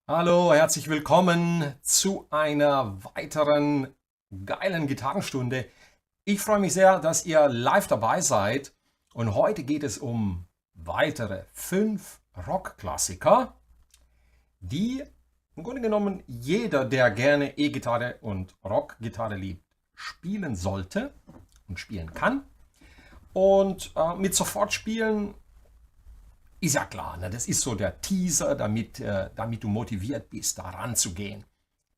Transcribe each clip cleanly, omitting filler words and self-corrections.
Hallo, herzlich willkommen zu einer weiteren geilen Gitarrenstunde. Ich freue mich sehr, dass ihr live dabei seid und heute geht es um weitere 5 Rockklassiker, die im Grunde genommen jeder, der gerne E-Gitarre und Rockgitarre liebt, spielen sollte und spielen kann. Und mit sofort spielen ist ja klar, ne? Das ist so der Teaser, damit du motiviert bist, da ranzugehen.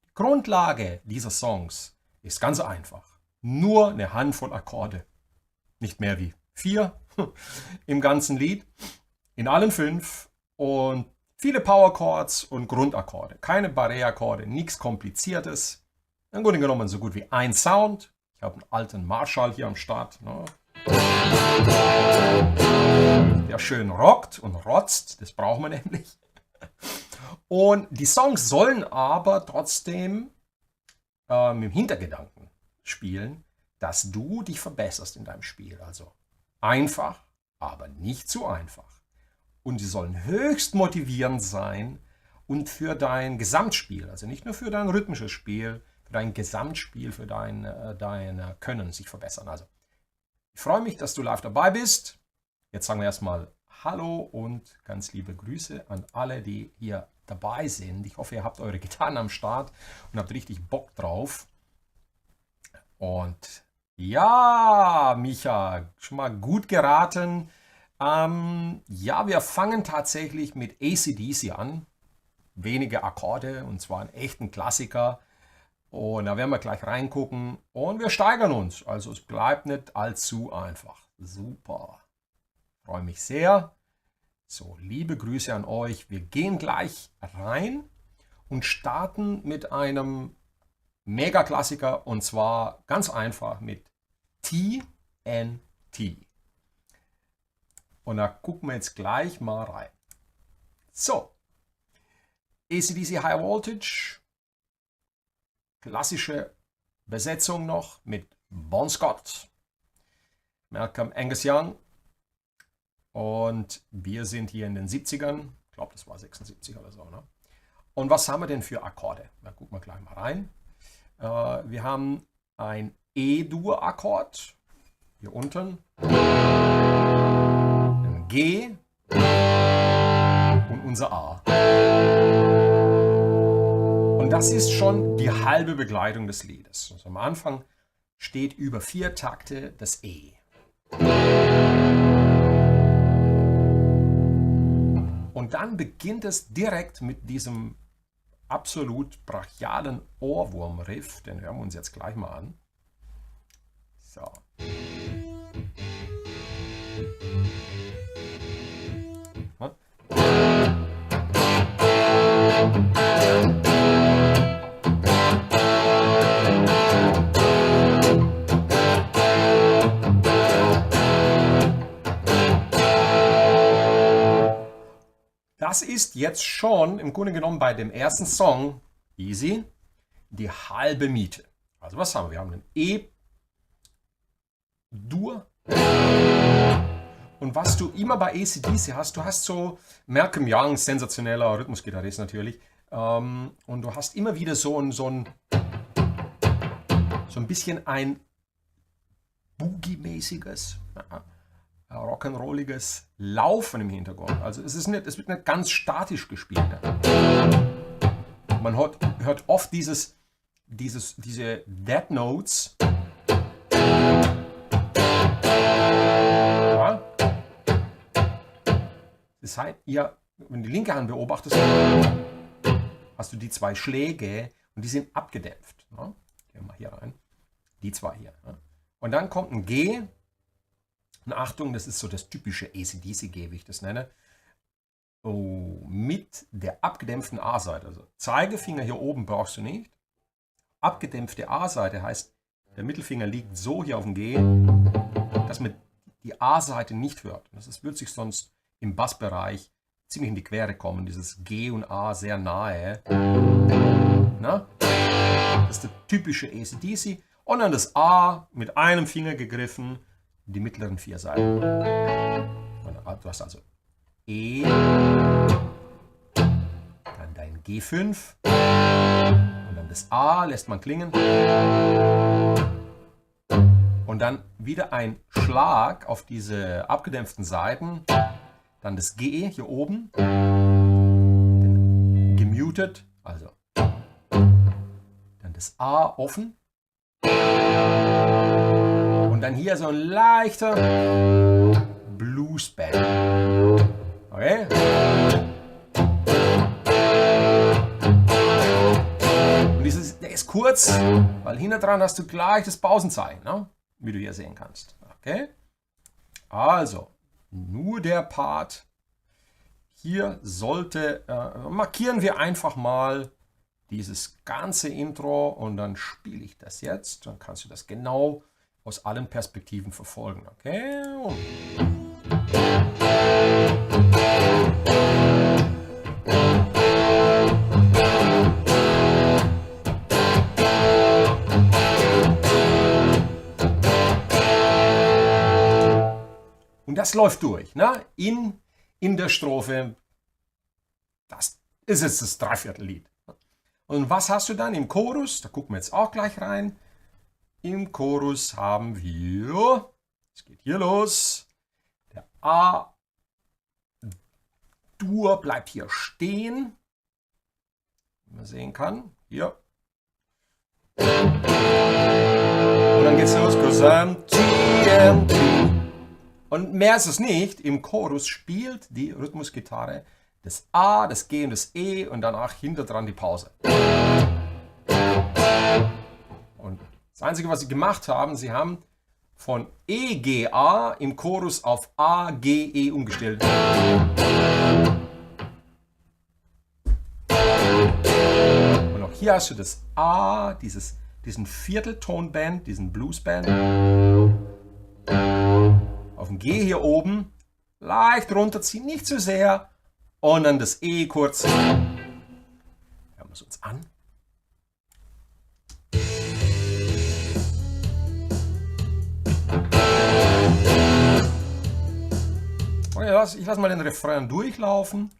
Die Grundlage dieser Songs ist ganz einfach. Nur eine Handvoll Akkorde. Nicht mehr wie 4 im ganzen Lied. In allen 5. Und viele Powerchords und Grundakkorde. Keine Barré-Akkorde, nichts Kompliziertes. Im Grunde genommen so gut wie ein Sound. Ich habe einen alten Marshall hier am Start, ne? Der schön rockt und rotzt, das brauchen wir nämlich. Und die Songs sollen aber trotzdem mit dem Hintergedanken spielen, dass du dich verbesserst in deinem Spiel. Also einfach, aber nicht zu einfach. Und sie sollen höchst motivierend sein und für dein Gesamtspiel, also nicht nur für dein rhythmisches Spiel, für dein Gesamtspiel, für dein Können sich verbessern. Also ich freue mich, dass du live dabei bist. Jetzt sagen wir erstmal Hallo und ganz liebe Grüße an alle, die hier dabei sind. Ich hoffe, ihr habt eure Gitarren am Start und habt richtig Bock drauf. Und ja, Micha, schon mal gut geraten. Ja, wir fangen tatsächlich mit AC/DC an. Wenige Akkorde und zwar einen echten Klassiker. Und da werden wir gleich reingucken und wir steigern uns. Also es bleibt nicht allzu einfach. Super. Freue mich sehr. So, liebe Grüße an euch. Wir gehen gleich rein und starten mit einem Mega-Klassiker und zwar ganz einfach mit T.N.T. Und da gucken wir jetzt gleich mal rein. So, AC/DC High Voltage. Klassische Besetzung noch mit Bon Scott, Malcolm Angus Young und wir sind hier in den 70ern, ich glaube das war 76 oder so. Ne? Und was haben wir denn für Akkorde? Da gucken wir gleich mal rein. Wir haben ein E-Dur-Akkord hier unten, ein G und unser A. Und das ist schon die halbe Begleitung des Liedes. Also am Anfang steht über 4 Takte das E. Und dann beginnt es direkt mit diesem absolut brachialen Ohrwurm-Riff. Den hören wir uns jetzt gleich mal an. So. Das ist jetzt schon im Grunde genommen bei dem ersten Song, Easy, die halbe Miete. Also was haben wir? Wir haben einen E-Dur. Und was du immer bei AC/DC hast, du hast so Malcolm Young, sensationeller Rhythmusgitarrist natürlich, und du hast immer wieder so ein bisschen ein Boogie-mäßiges, rock'n'rolliges Laufen im Hintergrund. Also es wird nicht ganz statisch gespielt. Man hört oft diese Dead Notes. Ja. Das heißt, wenn du die linke Hand beobachtest, hast du die 2 Schläge und die sind abgedämpft. Ja. Gehen wir mal hier rein. Die 2 hier. Ja. Und dann kommt ein G. Und Achtung, das ist so das typische AC/DC-G, wie ich das nenne, mit der abgedämpften A-Seite. Also Zeigefinger hier oben brauchst du nicht. Abgedämpfte A-Seite heißt, der Mittelfinger liegt so hier auf dem G, dass man die A-Seite nicht hört. Das wird sich sonst im Bassbereich ziemlich in die Quere kommen, dieses G und A sehr nahe. Na? Das ist der typische AC/DC. Und dann das A mit einem Finger gegriffen, die mittleren 4 Seiten. Du hast also E, dann dein G5 und dann das A lässt man klingen und dann wieder ein Schlag auf diese abgedämpften Saiten, dann das G hier oben, gemutet, also dann das A offen und dann hier so ein leichter Bluesband. Okay? Und der ist kurz, weil hinten dran hast du gleich das Pausenzeichen, ne? Wie du hier sehen kannst. Okay? Also, nur der Part. Hier sollte, markieren wir einfach mal dieses ganze Intro und dann spiele ich das jetzt. Dann kannst du das genau aus allen Perspektiven verfolgen. Okay? Und das läuft durch, ne? In der Strophe. Das ist jetzt das Dreiviertellied. Und was hast du dann im Chorus? Da gucken wir jetzt auch gleich rein. Im Chorus haben wir, es geht hier los, der A-Dur bleibt hier stehen, wie man sehen kann, hier. Und dann geht es los, T.N.T. Und mehr ist es nicht, im Chorus spielt die Rhythmusgitarre das A, das G und das E und danach hinter dran die Pause. Und das Einzige, was sie gemacht haben, sie haben von E, G, A im Chorus auf A, G, E umgestellt. Und auch hier hast du das A, diesen Vierteltonband, diesen Bluesband. Auf dem G hier oben leicht runterziehen, nicht zu sehr. Und dann das E kurz. Hören wir es uns an. Und ich lasse mal den Refrain durchlaufen.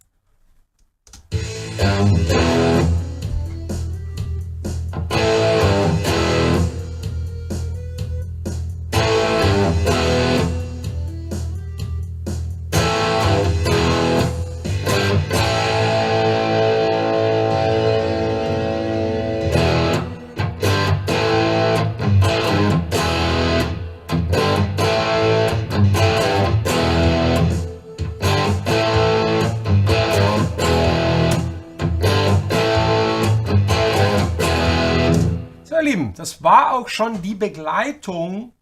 Lieben, das war auch schon die Begleitung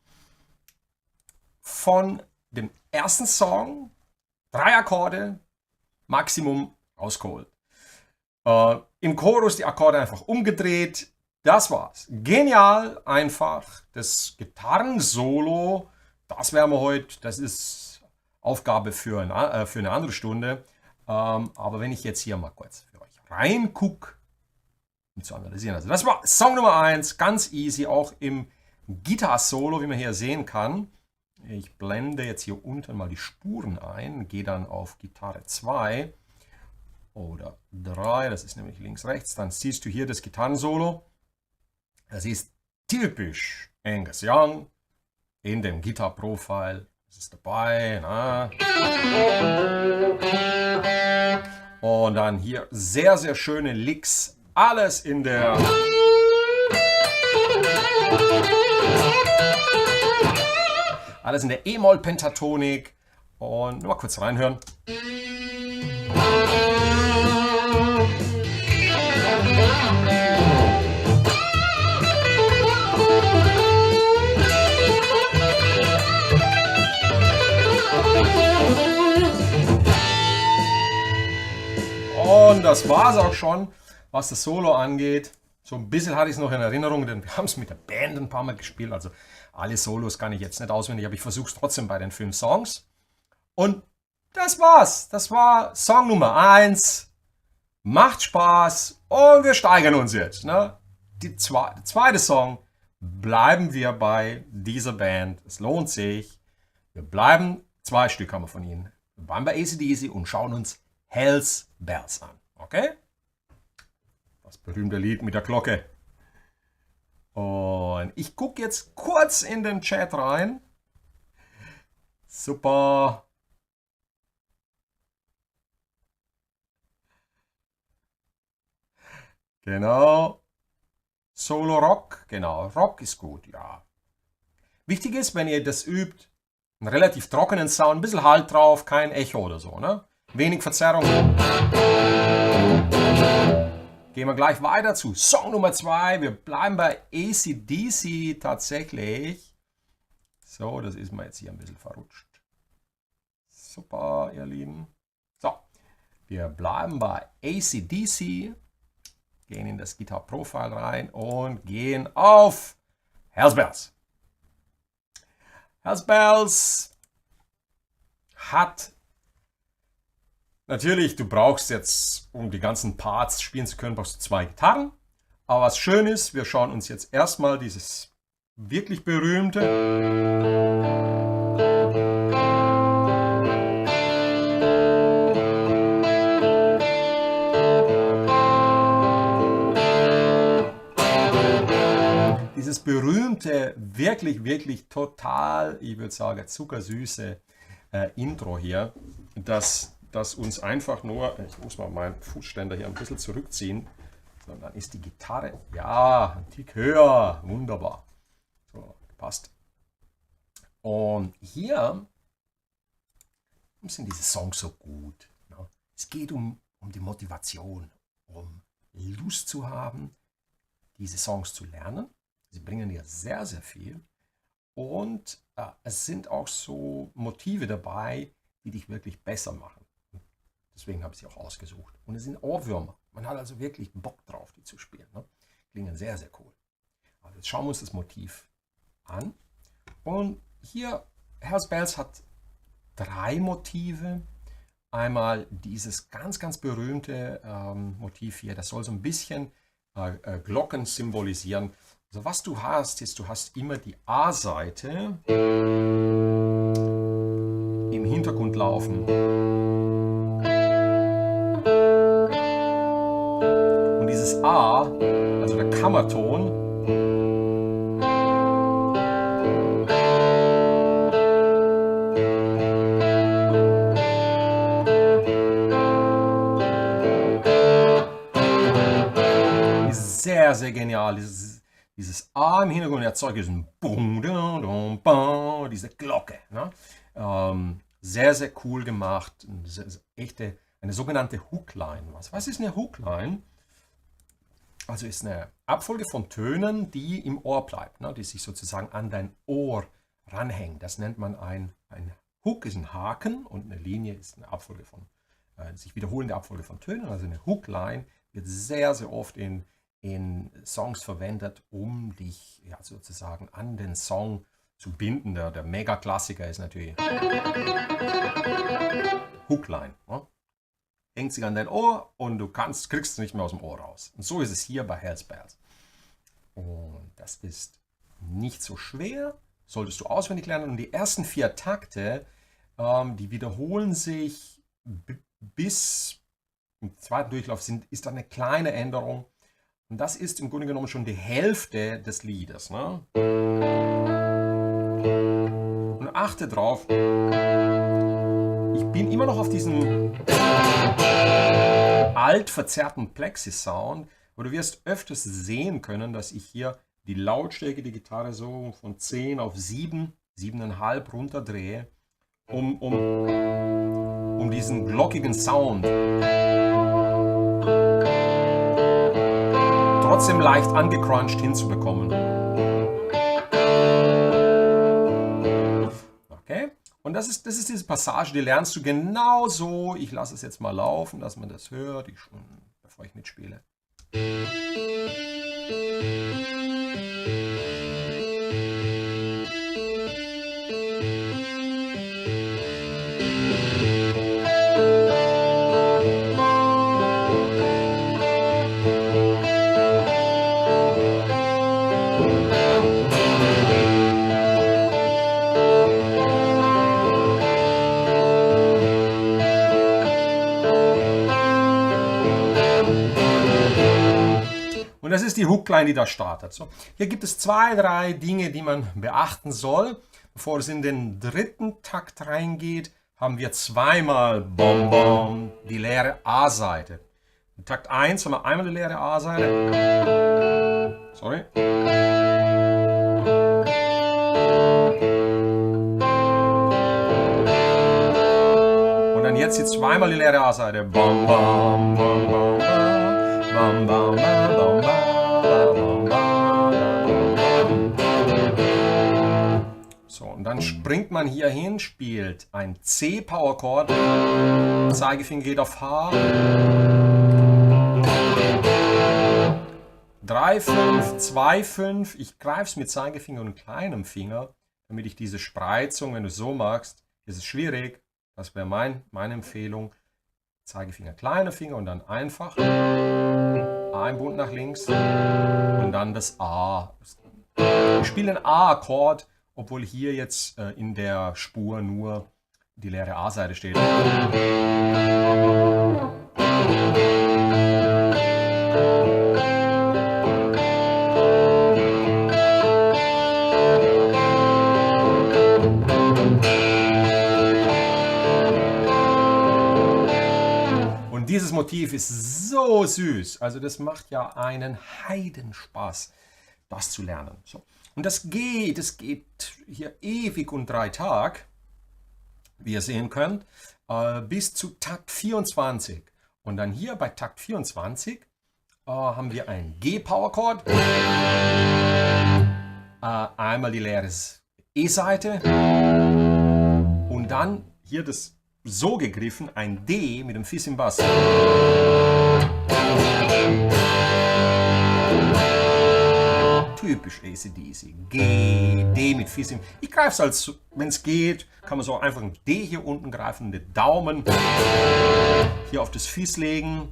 von dem ersten Song. 3 Akkorde, Maximum rausgeholt. Im Chorus die Akkorde einfach umgedreht. Das war's. Genial, einfach. Das Gitarrensolo, das werden wir heute, das ist Aufgabe für eine andere Stunde. Aber wenn ich jetzt hier mal kurz für euch reingucke, um zu analysieren. Also das war Song Nummer 1, ganz easy, auch im Gitarre-Solo, wie man hier sehen kann. Ich blende jetzt hier unten mal die Spuren ein, gehe dann auf Gitarre 2 oder 3, das ist nämlich links, rechts, dann siehst du hier das Gitarrensolo. Das ist typisch Angus Young in dem Gitarre-Profile. Das ist dabei. Na? Und dann hier sehr, sehr schöne Licks. Alles in der E-Moll-Pentatonik. Und nur mal kurz reinhören. Und das war's auch schon, was das Solo angeht. So ein bisschen hatte ich es noch in Erinnerung, denn wir haben es mit der Band ein paar Mal gespielt. Also alle Solos kann ich jetzt nicht auswendig, aber ich versuche es trotzdem bei den 5 Songs. Und das war's. Das war Song Nummer 1. Macht Spaß und wir steigern uns jetzt. Ne? Der zweite Song bleiben wir bei dieser Band. Es lohnt sich. Wir bleiben, 2 Stück haben wir von ihnen. Wir bleiben bei AC/DC und schauen uns Hell's Bells an. Okay? Das berühmte Lied mit der Glocke. Und ich gucke jetzt kurz in den Chat rein. Super. Genau. Solo Rock, genau. Rock ist gut, ja. Wichtig ist, wenn ihr das übt, einen relativ trockenen Sound, ein bisschen Halt drauf, kein Echo oder so, ne? Wenig Verzerrung. Gehen wir gleich weiter zu Song Nummer 2. Wir bleiben bei AC/DC tatsächlich. So, das ist mir jetzt hier ein bisschen verrutscht. Super, ihr Lieben. So, wir bleiben bei AC/DC. Gehen in das Guitar Profile rein und gehen auf Hells Bells. Hells Bells hat natürlich, du brauchst jetzt, um die ganzen Parts spielen zu können, brauchst du 2 Gitarren. Aber was schön ist, wir schauen uns jetzt erstmal dieses wirklich berühmte wirklich total, ich würde sagen, zuckersüße Intro hier, das uns einfach nur, ich muss mal meinen Fußständer hier ein bisschen zurückziehen, so, dann ist die Gitarre, ja, ein Tick höher, wunderbar, so, passt. Und hier sind diese Songs so gut. Ne? Es geht um die Motivation, um Lust zu haben, diese Songs zu lernen. Sie bringen dir sehr, sehr viel. Und es sind auch so Motive dabei, die dich wirklich besser machen. Deswegen habe ich sie auch ausgesucht. Und es sind Ohrwürmer. Man hat also wirklich Bock drauf, die zu spielen. Ne? Klingen sehr, sehr cool. Also jetzt schauen wir uns das Motiv an. Und hier, Hells Bells hat 3 Motive. Einmal dieses ganz, ganz berühmte Motiv hier. Das soll so ein bisschen Glocken symbolisieren. Also was du hast, ist, du hast immer die A-Seite im Hintergrund laufen. Und dieses A, also der Kammerton, ist sehr, sehr genial. Dieses A im Hintergrund erzeugt diesen Bum, diese Glocke. Ne? Sehr, sehr cool gemacht. Eine sogenannte Hookline. Was ist eine Hookline? Also ist eine Abfolge von Tönen, die im Ohr bleibt, ne? Die sich sozusagen an dein Ohr ranhängen. Das nennt man ein Hook ist ein Haken und eine Linie ist eine Abfolge von sich wiederholende Abfolge von Tönen. Also eine Hookline wird sehr, sehr oft in Songs verwendet, um dich ja, sozusagen an den Song zu binden. Der Mega-Klassiker ist natürlich Hookline. Ne? Hängt sich an dein Ohr und du kriegst es nicht mehr aus dem Ohr raus. Und so ist es hier bei Hells Bells. Und das ist nicht so schwer, solltest du auswendig lernen. Und die ersten 4 Takte, die wiederholen sich bis im zweiten Durchlauf, ist da eine kleine Änderung. Und das ist im Grunde genommen schon die Hälfte des Liedes. Ne? Und achte drauf, ich bin immer noch auf diesem alt verzerrten Plexi-Sound, aber du wirst öfters sehen können, dass ich hier die Lautstärke der Gitarre so von 10 auf 7, 7,5 runterdrehe, um diesen glockigen Sound trotzdem leicht angecrunched hinzubekommen. Okay? Und das ist diese Passage, die lernst du genauso. Ich lasse es jetzt mal laufen, dass man das hört, bevor ich mitspiele. Und das ist die Hookline, die da startet. So, hier gibt es 2, 3 Dinge, die man beachten soll. Bevor es in den dritten Takt reingeht, haben wir zweimal Bom Bom die leere A-Seite. In Takt 1 haben wir einmal die leere A-Seite. Sorry. Und dann jetzt die zweimal die leere A-Seite. Bom Bom Bom Bom Bom Bom Bom Bom. So, und dann springt man hier hin, spielt ein C-Powerchord, Zeigefinger geht auf H, 3, 5, 2, 5, ich greife es mit Zeigefinger und kleinem Finger, damit ich diese Spreizung, wenn du es so machst, ist es schwierig, das wäre meine Empfehlung, Zeigefinger, kleiner Finger und dann einfach ein Bund nach links und dann das A. Ich spiele ein A-Akkord, obwohl hier jetzt in der Spur nur die leere A-Seite steht. Und dieses Motiv ist so süß, also das macht ja einen Heidenspaß, das zu lernen. So. Und es geht hier ewig und 3 Tage, wie ihr sehen könnt, bis zu Takt 24. Und dann hier bei Takt 24 haben wir ein G-Powerchord, einmal die leere E-Seite und dann hier das so gegriffen, ein D mit dem Fiss im Bass. Typisch AC/DC. G, D mit Fiss im. Ich greife es als, wenn es geht, kann man so einfach ein D hier unten greifen, den Daumen hier auf das Fiss legen.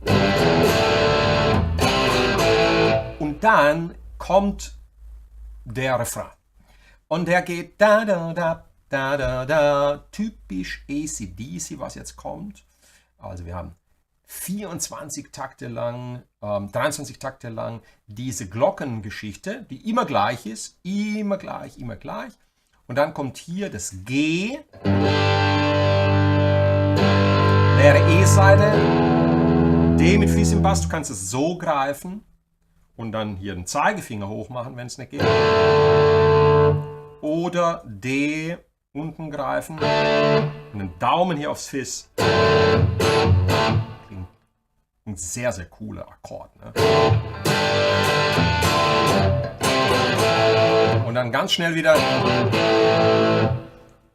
Und dann kommt der Refrain. Und der geht da, da, da, da, da, da. Typisch AC/DC, was jetzt kommt. Also wir haben 24 Takte lang, 23 Takte lang diese Glockengeschichte, die immer gleich ist, immer gleich, immer gleich. Und dann kommt hier das G, leere E-Seite, D mit Fiss im Bass, du kannst es so greifen und dann hier den Zeigefinger hoch machen, wenn es nicht geht. Oder D unten greifen und den Daumen hier aufs Fiss. Ein sehr, sehr cooler Akkord. Ne? Und dann ganz schnell wieder.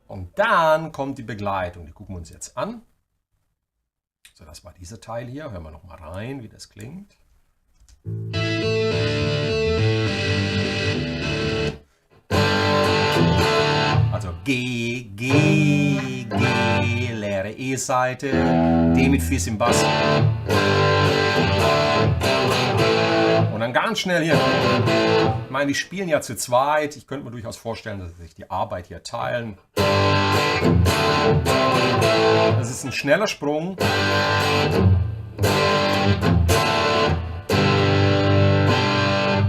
Und dann kommt die Begleitung. Die gucken wir uns jetzt an. So, das war dieser Teil hier. Hören wir noch mal rein, wie das klingt. Also G, G, G, leere E-Seite, D mit Fiss im Bass. Und dann ganz schnell hier. Ich meine, die spielen ja zu zweit. Ich könnte mir durchaus vorstellen, dass sie sich die Arbeit hier teilen. Das ist ein schneller Sprung.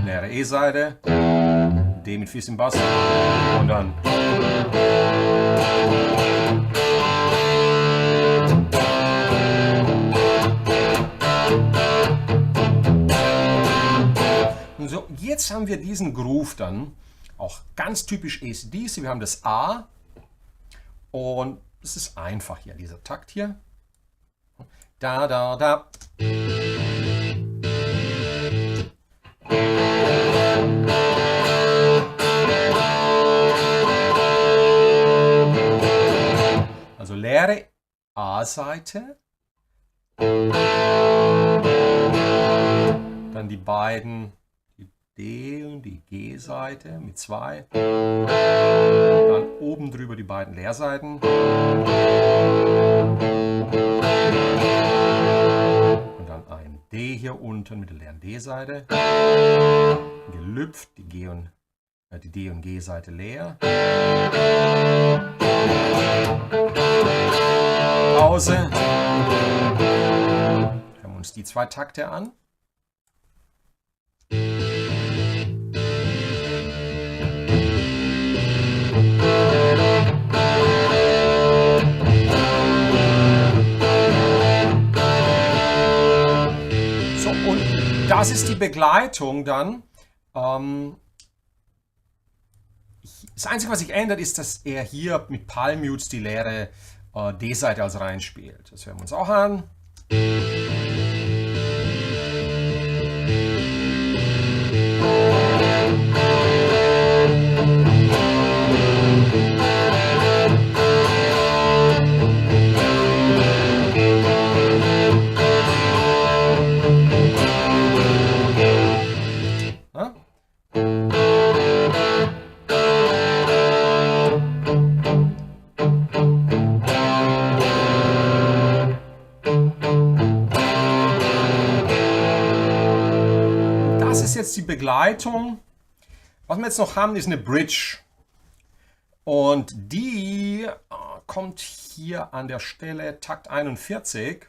Leere E-Seite, D mit Fiss im Bass und dann. So, jetzt haben wir diesen Groove dann, auch ganz typisch AC/DC. Wir haben das A und es ist einfach hier, dieser Takt hier. Da, da, da. Also leere A-Seite. Dann die beiden, die D und die G-Seite mit 2. Dann oben drüber die beiden Leerseiten. Und dann ein D hier unten mit der leeren D-Seite. Gelüpft, die D und G-Seite leer. Pause. Hören wir uns die 2 Takte an. Das ist die Begleitung dann. Das Einzige, was sich ändert, ist, dass er hier mit Palm-Mutes die leere D-Seite als reinspielt. Das hören wir uns auch an. Das ist jetzt die Begleitung. Was wir jetzt noch haben, ist eine Bridge. Und die kommt hier an der Stelle Takt 41.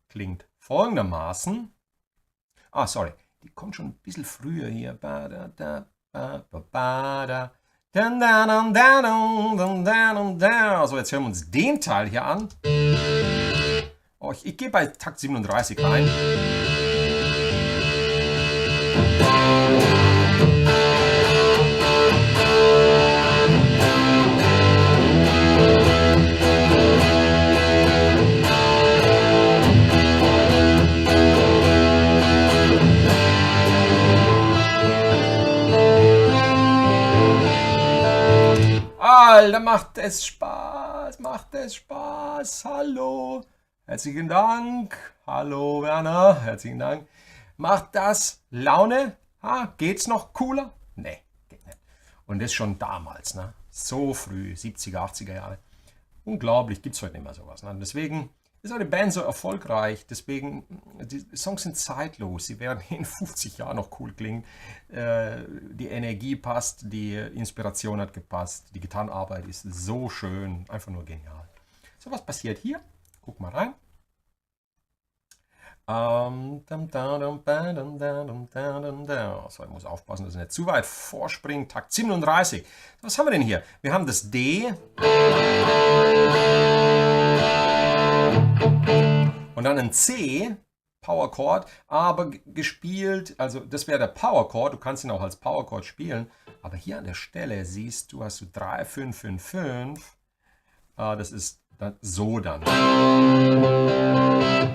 Klingt folgendermaßen. Sorry, die kommt schon ein bisschen früher hier. So, jetzt hören wir uns den Teil hier an. Ich gehe bei Takt 37 rein. Alter, macht es Spaß, hallo, herzlichen Dank, hallo Werner, herzlichen Dank. Macht das Laune? Geht's noch cooler? Nee, geht nicht. Und das schon damals, ne? So früh, 70er, 80er Jahre. Unglaublich, gibt's heute nicht mehr sowas. Ne? Deswegen ist eine Band so erfolgreich, deswegen, die Songs sind zeitlos, sie werden in 50 Jahren noch cool klingen. Die Energie passt, die Inspiration hat gepasst, die Gitarrenarbeit ist so schön, einfach nur genial. So, was passiert hier? Guck mal rein. So, ich muss aufpassen, dass ich nicht zu weit vorspringe. Takt 37. Was haben wir denn hier? Wir haben das D. Und dann ein C, Powerchord, aber gespielt, also das wäre der Powerchord, du kannst ihn auch als Powerchord spielen, aber hier an der Stelle siehst du, hast du 3, 5, 5, 5, das ist dann so dann.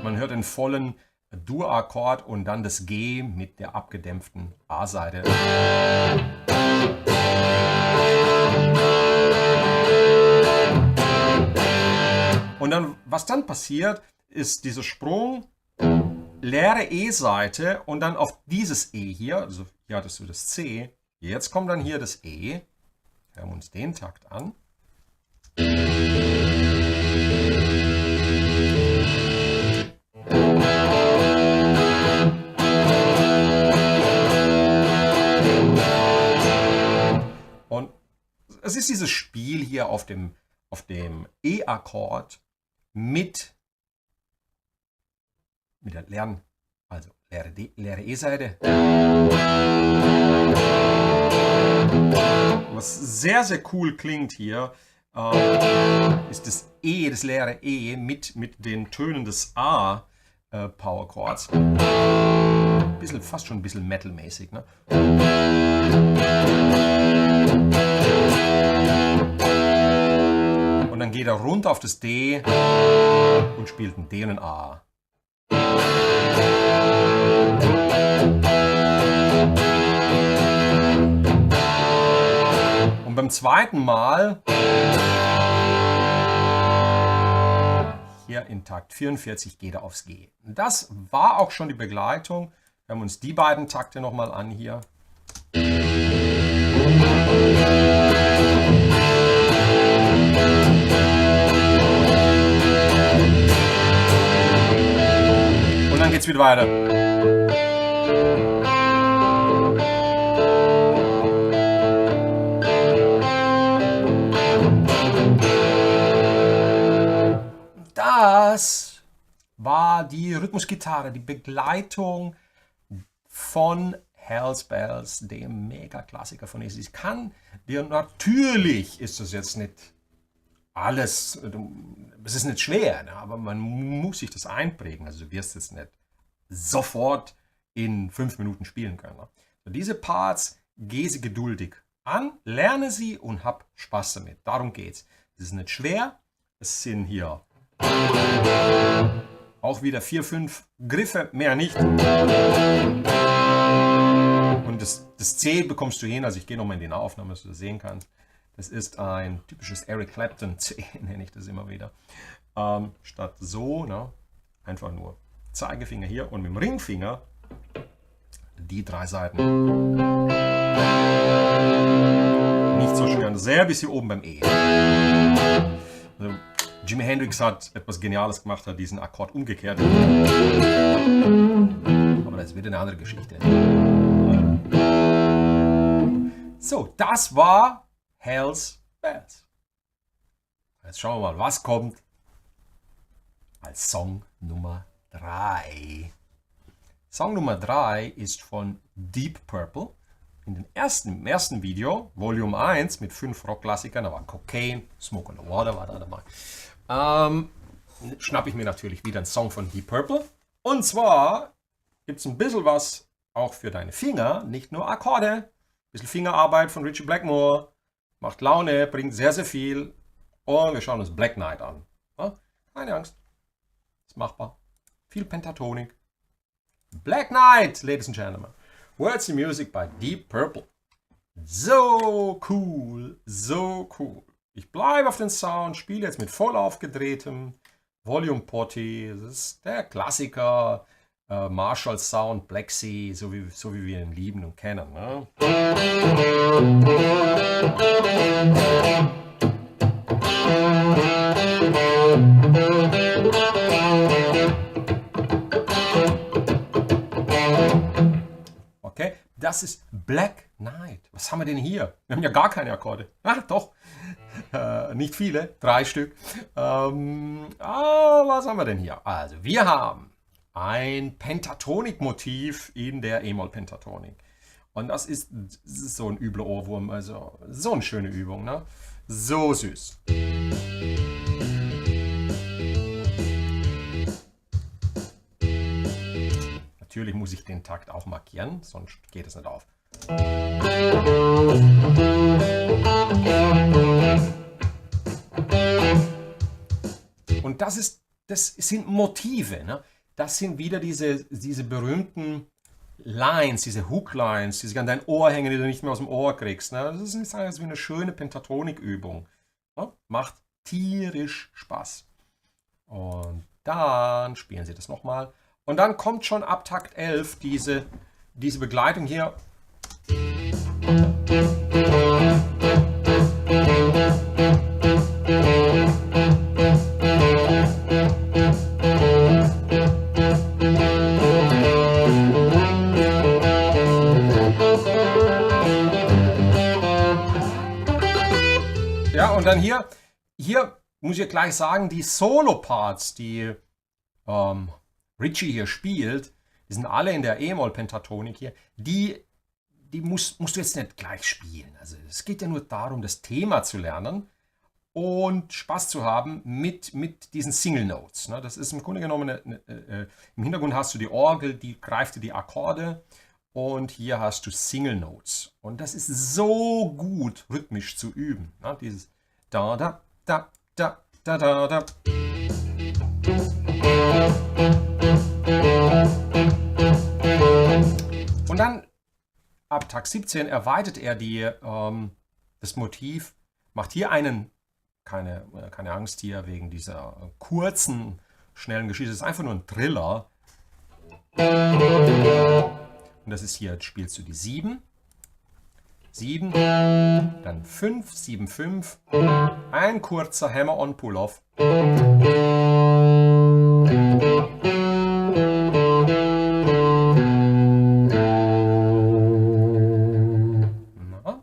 Man hört den vollen Dur-Akkord und dann das G mit der abgedämpften A-Seite. Und dann, was dann passiert, ist dieser Sprung, leere E-Seite und dann auf dieses E hier, also hier hattest du das C, jetzt kommt dann hier das E, hören wir uns den Takt an. Und es ist dieses Spiel hier auf dem E-Akkord mit der leeren, also leere E-Seite. Was sehr, sehr cool klingt hier, ist das E, das leere E mit den Tönen des A Powerchords. Fast schon ein bisschen metalmäßig, ne? Und dann geht er runter auf das D und spielt ein D und ein A. Und beim zweiten Mal hier in Takt 44 geht er aufs G. Und das war auch schon die Begleitung. Wir haben uns die beiden Takte nochmal an hier. Und dann geht's wieder weiter. Das war die Rhythmusgitarre, die Begleitung von Hells Bells, dem Mega-Klassiker von Easy. Ich kann dir, natürlich ist das jetzt nicht alles, es ist nicht schwer, ne? Aber man muss sich das einprägen. Also du wirst jetzt nicht sofort in 5 Minuten spielen können. Ne? So, diese Parts, geh sie geduldig an, lerne sie und hab Spaß damit. Darum geht's. Es ist nicht schwer. Es sind hier auch wieder 4, 5 Griffe, mehr nicht. Und das C bekommst du hin. Also ich gehe nochmal in die Nahaufnahme, dass du das sehen kannst. Das ist ein typisches Eric Clapton C, nenne ich das immer wieder. Statt so, ne, einfach nur Zeigefinger hier und mit dem Ringfinger die 3 Saiten. Nicht so schwer, sehr bis hier oben beim E. Also, Jimi Hendrix hat etwas Geniales gemacht, hat diesen Akkord umgekehrt. Aber das ist wieder eine andere Geschichte. So, das war Hells Bells. Jetzt schauen wir mal, was kommt als Song Nummer 3. Song Nummer 3 ist von Deep Purple. In dem ersten Video, Volume 1 mit 5 Rockklassikern, da war Cocaine, Smoke on the Water war da dabei. Schnappe ich mir natürlich wieder einen Song von Deep Purple. Und zwar gibt es ein bisschen was auch für deine Finger, nicht nur Akkorde. Ein bisschen Fingerarbeit von Ritchie Blackmore, macht Laune, bringt sehr, sehr viel. Und wir schauen uns Black Knight an. Ja? Keine Angst, ist machbar. Viel Pentatonik. Black Knight, ladies and gentlemen. Words and Music by Deep Purple. So cool, so cool. Ich bleibe auf den Sound, spiele jetzt mit voll aufgedrehtem Volume Potty. Das ist der Klassiker, Marshall Sound, Black Sea, so wie wir ihn lieben und kennen. Ne? Okay, das ist Black Knight. Was haben wir denn hier? Wir haben ja gar keine Akkorde. Ah, doch. Nicht viele, 3 Stück. Was haben wir denn hier? Also, wir haben ein Pentatonik-Motiv in der E-Moll-Pentatonik. Und das ist so ein übler Ohrwurm, also so eine schöne Übung, ne? So süß. Natürlich muss ich den Takt auch markieren, sonst geht es nicht auf. Und das sind Motive, ne? Das sind wieder diese berühmten Lines, diese Hooklines, die sich an dein Ohr hängen, die du nicht mehr aus dem Ohr kriegst. Ne? Das ist nicht wie eine schöne Pentatonik-Übung. Ne? Macht tierisch Spaß. Und dann spielen sie das nochmal. Und dann kommt schon ab Takt 11 diese Begleitung hier. Ja, und dann hier muss ich gleich sagen, die Solo-Parts, die Ritchie hier spielt, die sind alle in der E-Moll-Pentatonik hier, die musst du jetzt nicht gleich spielen. Also es geht ja nur darum, das Thema zu lernen und Spaß zu haben mit diesen Single Notes. Ne? Das ist im Grunde genommen, im Hintergrund hast du die Orgel, die greift dir die Akkorde und hier hast du Single Notes. Und das ist so gut rhythmisch zu üben. Ne? Dieses da, da, da, da, da, da, da. Und dann ab Takt 17 erweitert er das Motiv, macht hier keine Angst hier wegen dieser kurzen, schnellen Geschichte, es ist einfach nur ein Triller. Und das ist hier, jetzt spielst du die 7, dann 5, 7, 5, ein kurzer Hammer-on Pull-Off.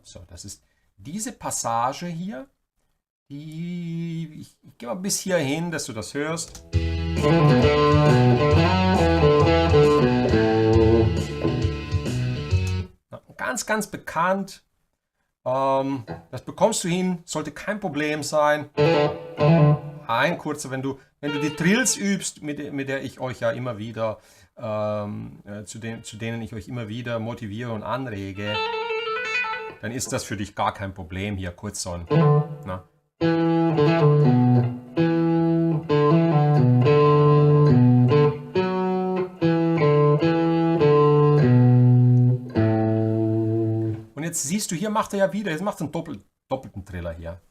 So, das ist diese Passage hier, ich gehe mal bis hier hin, dass du das hörst. Ganz, ganz bekannt. Das bekommst du hin, sollte kein Problem sein. ein kurzer, wenn du die Drills übst, mit der ich euch ja immer wieder, zu denen ich euch immer wieder motiviere und anrege, dann ist das für dich gar kein Problem, hier kurz so ein, na. Und jetzt siehst du, hier macht er ja wieder, jetzt macht er einen doppelten Triller hier.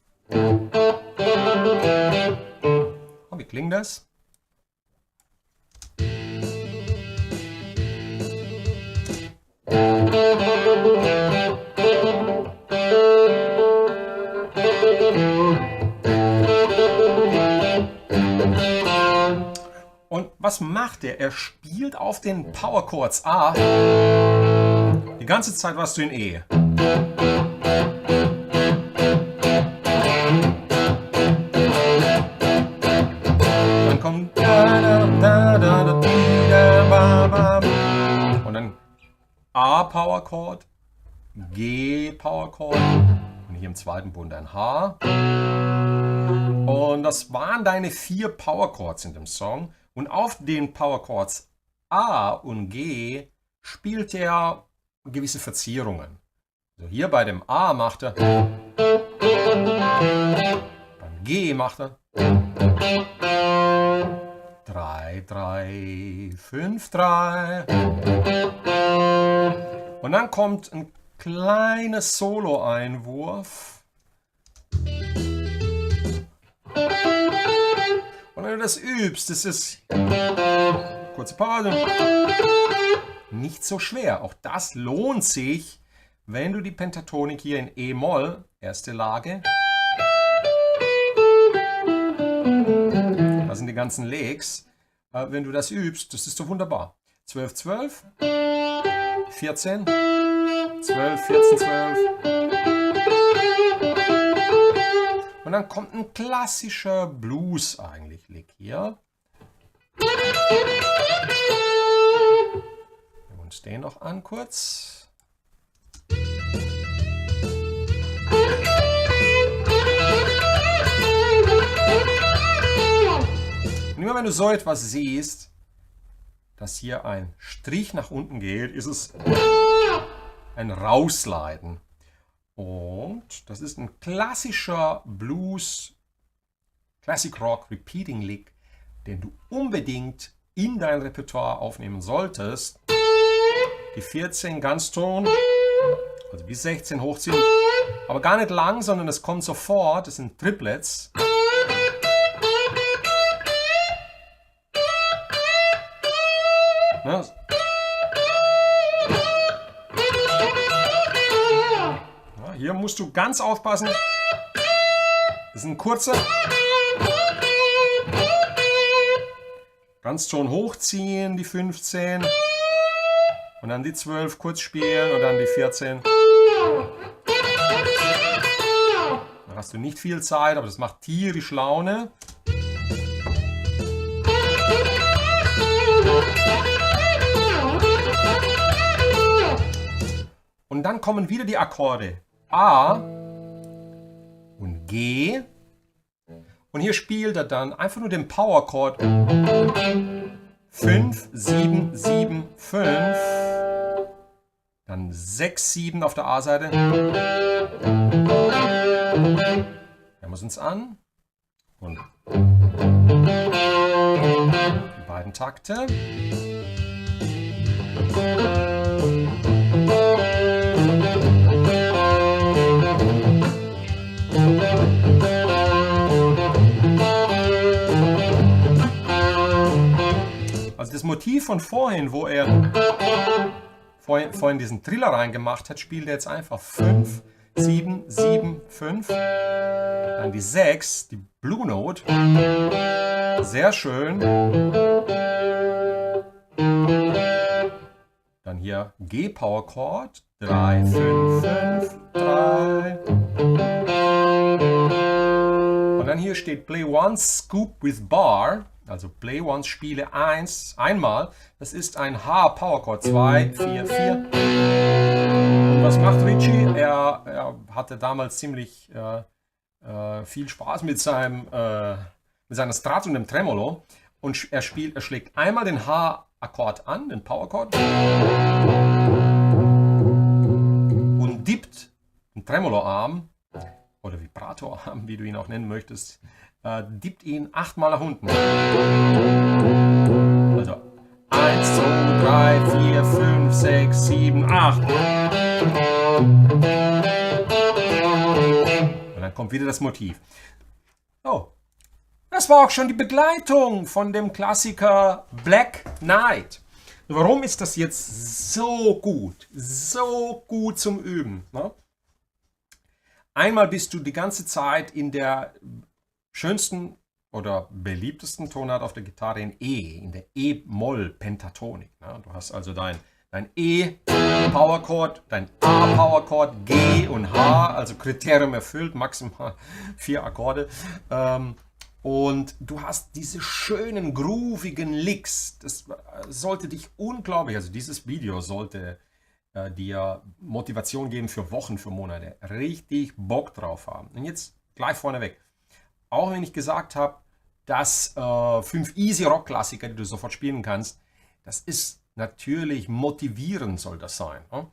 Und wie klingt das? Und was macht er? Er spielt auf den Powerchords A. Die ganze Zeit warst du in E. Dann kommt und dann A Powerchord, G Powerchord und hier im zweiten Bund ein H. Und das waren deine 4 Powerchords in dem Song. Und auf den Powerchords A und G spielt er gewisse Verzierungen. Also hier bei dem A macht er, beim G macht er 3, 3, 5, 3. Und dann kommt ein kleiner Solo-Einwurf. Und wenn du das übst, das ist, kurze Pause, nicht so schwer. Auch das lohnt sich, wenn du die Pentatonik hier in E-Moll, erste Lage, das sind die ganzen Legs, wenn du das übst, das ist doch wunderbar. 12, 12, 14, 12, 14, 12. Und dann kommt ein klassischer Blues eigentlich, Lick hier. Wir uns den noch an kurz. Und immer wenn du so etwas siehst, dass hier ein Strich nach unten geht, ist es ein Rausleiten. Und das ist ein klassischer Blues, Classic Rock Repeating Lick, den du unbedingt in dein Repertoire aufnehmen solltest. Die 14 Ganzton, also bis 16 hochziehen, aber gar nicht lang, sondern es kommt sofort, das sind Triplets. Ne? Ja, hier musst du ganz aufpassen. Das ist ein kurzer. Ganzton hochziehen, die 15. Und dann die 12 kurz spielen und dann die 14. Da hast du nicht viel Zeit, aber das macht tierisch Laune. Und dann kommen wieder die Akkorde A und G. Und hier spielt er dann einfach nur den Powerchord 5, 7, 7, 5. Dann 6, 7 auf der A-Seite. Hören wir es uns an. Und die beiden Takte. Also das Motiv von vorhin, wo er vorhin diesen Triller reingemacht hat, spielt er jetzt einfach 5, 7, 7, 5. Dann die 6, die Blue Note. Sehr schön. Dann hier G Power Chord. 3, 5, 5, 3. Und dann hier steht Play once, scoop with bar. Also Play once, spiele einmal. Das ist ein H Power Chord. 2, 4, 4. Und was macht Richie? Er hatte damals ziemlich viel Spaß mit seinem mit seiner Strat und dem Tremolo und er schlägt einmal den H-Akkord an, den Powerchord und dippt den Tremoloarm oder Vibratorarm, wie du ihn auch nennen möchtest, dippt ihn 8-mal nach unten. Also 1, 2, 3, 4, 5, 6, 7, 8. Und dann kommt wieder das Motiv. Oh, das war auch schon die Begleitung von dem Klassiker Black Knight. Warum ist das jetzt so gut zum Üben? Ne? Einmal bist du die ganze Zeit in der schönsten oder beliebtesten Tonart auf der Gitarre in E, in der E-Moll-Pentatonik. Ne? Du hast also dein E-Powerchord, dein A-Powerchord, G und H, also Kriterium erfüllt, maximal 4 Akkorde. Und du hast diese schönen, groovigen Licks. Das sollte dich unglaublich, also dieses Video sollte dir Motivation geben für Wochen, für Monate. Richtig Bock drauf haben. Und jetzt gleich vorneweg. Auch wenn ich gesagt habe, dass 5 Easy-Rock-Klassiker, die du sofort spielen kannst, das ist natürlich motivierend, soll das sein. Ne?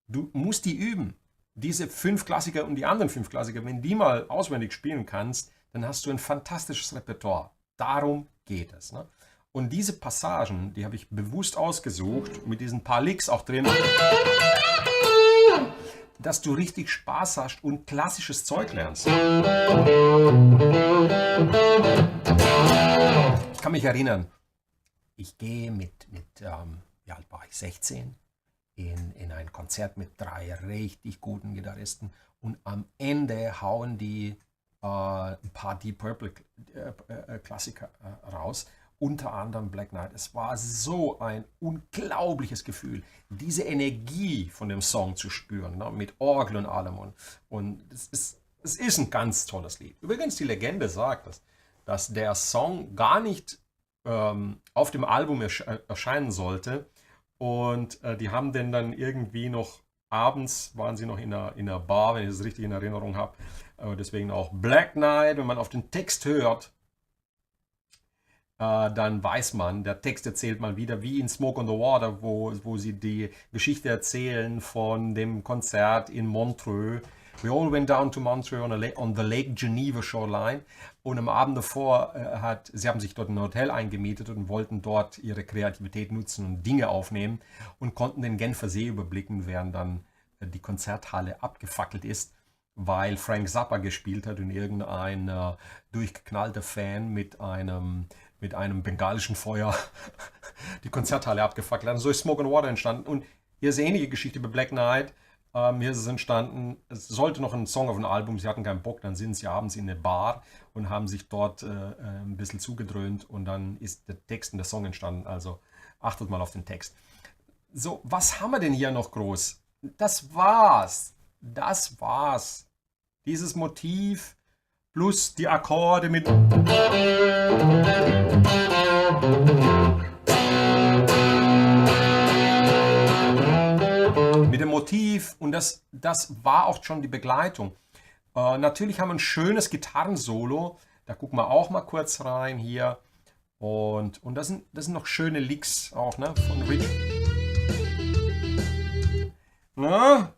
Du musst die üben. Diese 5 Klassiker und die anderen 5 Klassiker, wenn die mal auswendig spielen kannst, dann hast du ein fantastisches Repertoire. Darum geht es. Ne? Und diese Passagen, die habe ich bewusst ausgesucht, mit diesen paar Licks auch drin, dass du richtig Spaß hast und klassisches Zeug lernst. Ich kann mich erinnern, ich gehe wie alt war ich, 16, in ein Konzert mit 3 richtig guten Gitarristen und am Ende hauen die ein paar Deep Purple Klassiker raus, unter anderem Black Knight. Es war so ein unglaubliches Gefühl, diese Energie von dem Song zu spüren, ne, mit Orgel und allem. Und es ist ein ganz tolles Lied. Übrigens, die Legende sagt, dass der Song gar nicht auf dem Album erscheinen sollte. Und die haben den dann irgendwie noch, abends waren sie noch in einer Bar, wenn ich das richtig in Erinnerung habe. Deswegen auch Black Knight, wenn man auf den Text hört, dann weiß man, der Text erzählt mal wieder, wie in Smoke on the Water, wo sie die Geschichte erzählen von dem Konzert in Montreux. We all went down to Montreux on the Lake Geneva shoreline. Und am Abend davor, sie haben sich dort in ein Hotel eingemietet und wollten dort ihre Kreativität nutzen und Dinge aufnehmen und konnten den Genfer See überblicken, während dann die Konzerthalle abgefackelt ist, weil Frank Zappa gespielt hat und irgendein durchgeknallter Fan mit einem bengalischen Feuer die Konzerthalle abgefackelt hat. Und so ist Smoke and Water entstanden. Und hier ist eine ähnliche Geschichte bei Black Knight. Hier ist es entstanden, es sollte noch ein Song auf ein Album, sie hatten keinen Bock, dann sind sie abends in eine Bar und haben sich dort ein bisschen zugedröhnt und dann ist der Text und der Song entstanden. Also achtet mal auf den Text. So, was haben wir denn hier noch groß? Das war's. Dieses Motiv plus die Akkorde mit dem Motiv, und das war auch schon die Begleitung. Natürlich haben wir ein schönes Gitarrensolo, da gucken wir auch mal kurz rein hier. Und das sind noch schöne Licks auch, ne, von Rick. Na?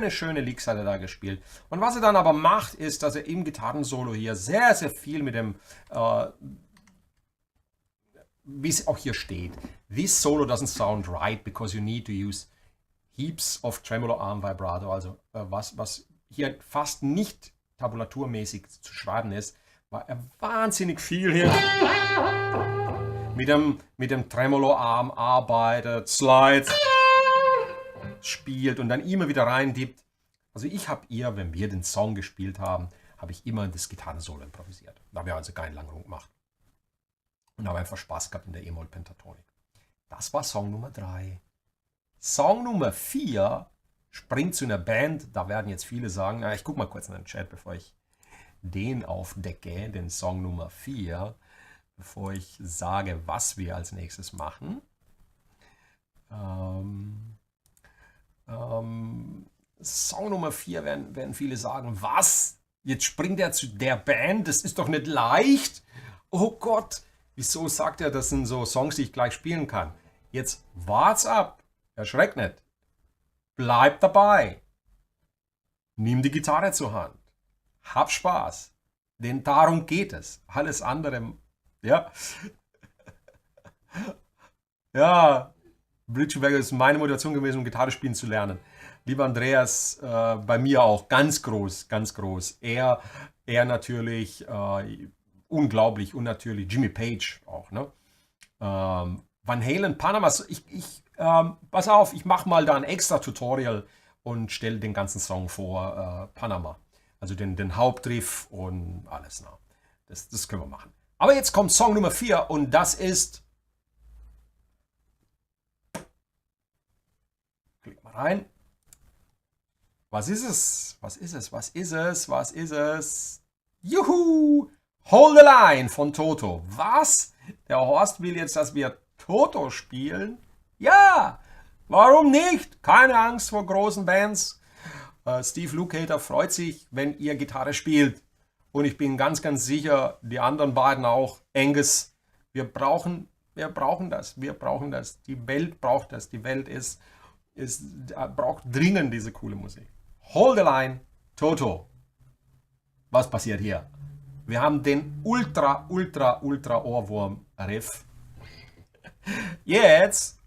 Schöne Licks hat er da gespielt. Und was er dann aber macht, ist, dass er im Gitarrensolo hier sehr, sehr viel mit dem wie es auch hier steht, this solo doesn't sound right because you need to use heaps of tremolo arm vibrato, also was hier fast nicht tabulaturmäßig zu schreiben ist, war er wahnsinnig viel hier mit dem Tremolo Arm arbeitet, slides, spielt und dann immer wieder reindippt. Also ich habe wenn wir den Song gespielt haben, habe ich immer das Gitarrensolo improvisiert. Da habe ich also keinen Langrung gemacht. Und habe einfach Spaß gehabt in der E-Moll-Pentatonik. Das war Song Nummer 3. Song Nummer 4 springt zu einer Band. Da werden jetzt viele sagen, ich gucke mal kurz in den Chat, bevor ich den aufdecke, den Song Nummer 4, bevor ich sage, was wir als nächstes machen. Song Nummer 4 werden viele sagen, was? Jetzt springt er zu der Band, das ist doch nicht leicht. Oh Gott, wieso sagt er, das sind so Songs, die ich gleich spielen kann? Jetzt wart's ab, erschreck nicht. Bleib dabei. Nimm die Gitarre zur Hand. Hab Spaß. Denn darum geht es. Alles andere, ja. Ja, Bridgenberger ist meine Motivation gewesen, um Gitarre spielen zu lernen. Lieber Andreas, bei mir auch ganz groß, ganz groß. Er natürlich unglaublich unnatürlich. Jimmy Page auch, ne? Van Halen, Panama. Pass auf, ich mache mal da ein extra Tutorial und stelle den ganzen Song vor, Panama. Also den Hauptriff und alles. Na. Das können wir machen. Aber jetzt kommt Song Nummer 4 und das ist... Klick mal rein. Was ist es? Was ist es? Was ist es? Was ist es? Juhu! Hold the Line von Toto. Was? Der Horst will jetzt, dass wir Toto spielen? Ja! Warum nicht? Keine Angst vor großen Bands. Steve Lukather freut sich, wenn ihr Gitarre spielt. Und ich bin ganz, ganz sicher, die anderen beiden auch. Angus, wir brauchen das. Wir brauchen das. Die Welt braucht das. Die Welt braucht dringend diese coole Musik. Hold the Line, Toto. Was passiert hier? Wir haben den ultra Ohrwurm-Riff. Jetzt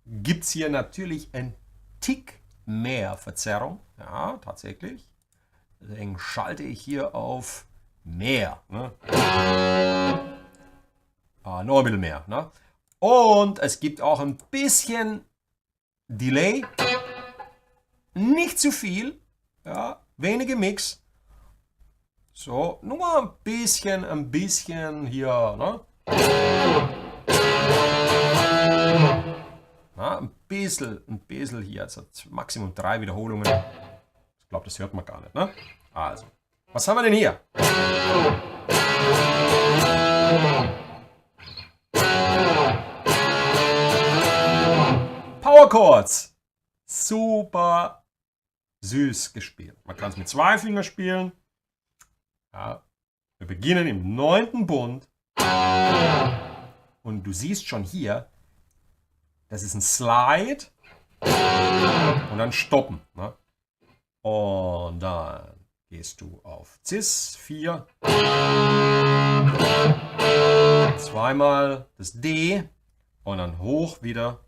gibt es hier natürlich ein Tick mehr Verzerrung. Ja, tatsächlich. Deswegen schalte ich hier auf mehr. Ne? Noch ein bisschen mehr. Ne? Und es gibt auch ein bisschen Delay. Nicht zu viel. Ja, wenige Mix. So, nur ein bisschen hier. Ne? Na, ein bisschen hier. Also Maximum 3 Wiederholungen. Ich glaube, das hört man gar nicht. Ne? Also, was haben wir denn hier? Powerchords. Super süß gespielt. Man kann es mit 2 Fingern spielen. Ja, wir beginnen im 9. Bund. Und du siehst schon hier, das ist ein Slide. Und dann stoppen. Ne? Und dann gehst du auf Cis 4. Zweimal das D. Und dann hoch wieder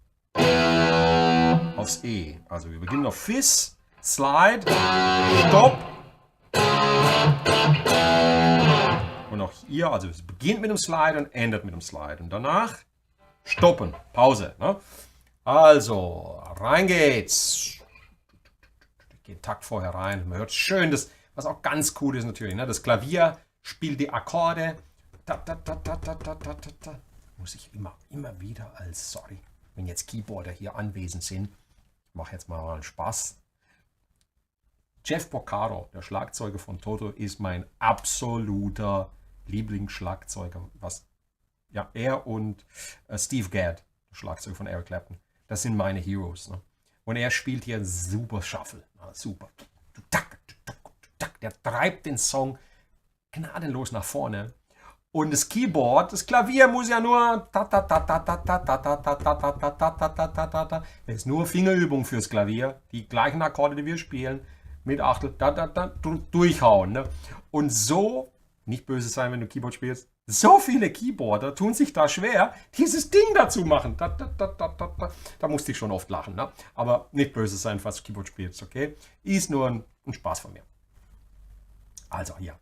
aufs E. Also wir beginnen auf Fis, Slide, Stopp. Und auch hier, also es beginnt mit dem Slide und endet mit dem Slide. Und danach stoppen, Pause. Ne? Also, rein geht's. Geht Takt vorher rein. Man hört schön, was auch ganz cool ist natürlich. Ne? Das Klavier spielt die Akkorde. Muss ich immer wieder sorry, wenn jetzt Keyboarder hier anwesend sind. Ich mache jetzt mal einen Spaß. Jeff Porcaro, der Schlagzeuger von Toto, ist mein absoluter Lieblingsschlagzeuger. Ja, er und Steve Gadd, der Schlagzeuger von Eric Clapton, das sind meine Heroes. Ne? Und er spielt hier super Shuffle. Super. Der treibt den Song gnadenlos nach vorne. Und das Keyboard, das Klavier muss ja nur... Das ist nur Fingerübung fürs Klavier. Die gleichen Akkorde, die wir spielen, mit Achtel, durchhauen. Ne? Und so, nicht böse sein, wenn du Keyboard spielst, so viele Keyboarder tun sich da schwer, dieses Ding dazu machen. Da musste ich schon oft lachen. Ne? Aber nicht böse sein, falls du Keyboard spielst, okay? Ist nur ein Spaß von mir. Also hier.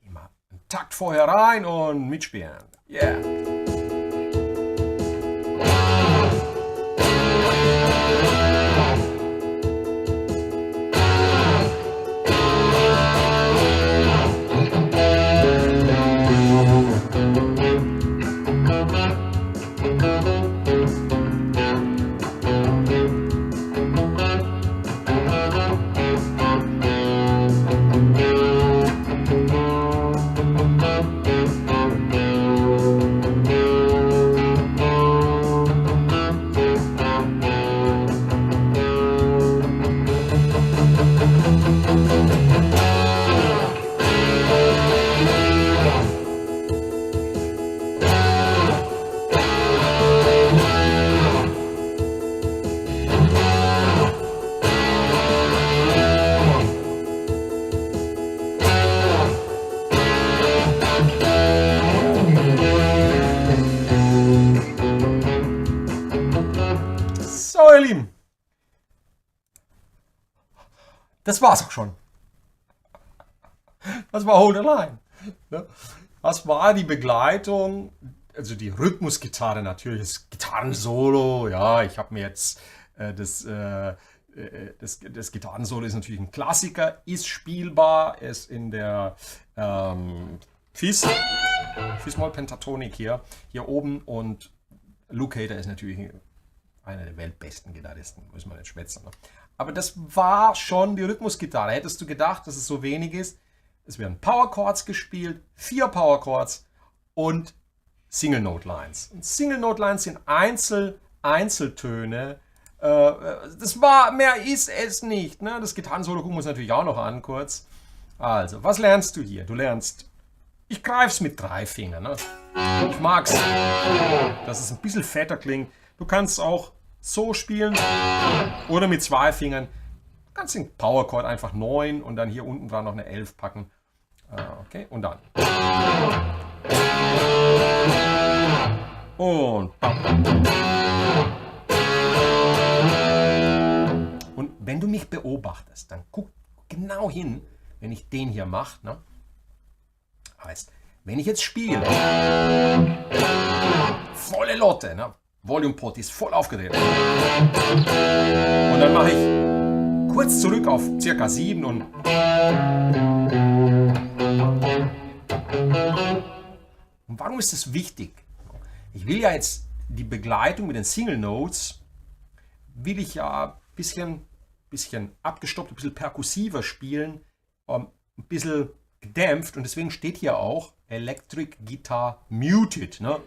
Geh mal einen Takt vorher rein und mitspielen. Yeah. So, ihr Lieben. Das war's auch schon. Das war Hold the Line. Das war die Begleitung, also die Rhythmusgitarre natürlich, das Gitarrensolo. Ja, ich habe mir jetzt das Gitarrensolo ist natürlich ein Klassiker, ist spielbar, ist in der Fis-Moll-Pentatonik hier oben, und Luke Hater ist natürlich einer der weltbesten Gitarristen, muss man nicht schwätzen. Ne? Aber das war schon die Rhythmusgitarre. Hättest du gedacht, dass es so wenig ist? Es werden Powerchords gespielt, 4 Powerchords und Single-Note-Lines. Single-Note-Lines sind Einzeltöne. Das war, mehr ist es nicht. Ne? Das Gitarrensolo gucken wir uns natürlich auch noch an kurz. Also, was lernst du hier? Du lernst, ich greife es mit 3 Fingern. Ne? Ich mag es, dass es ein bisschen fetter klingt. Du kannst auch so spielen oder mit 2 Fingern. Du kannst den Powerchord einfach 9 und dann hier unten dran noch eine 11 packen. Okay, und dann. Und. Und wenn du mich beobachtest, dann guck genau hin, wenn ich den hier mache. Ne? Heißt, wenn ich jetzt spiele, volle Lotte, ne? Volume-Pot ist voll aufgedreht. Und dann mache ich kurz zurück auf ca. 7 und warum ist das wichtig? Ich will ja jetzt die Begleitung mit den Single Notes, will ich ja ein bisschen abgestoppt, ein bisschen perkussiver spielen, ein bisschen gedämpft, und deswegen steht hier auch Electric Guitar Muted. Ne?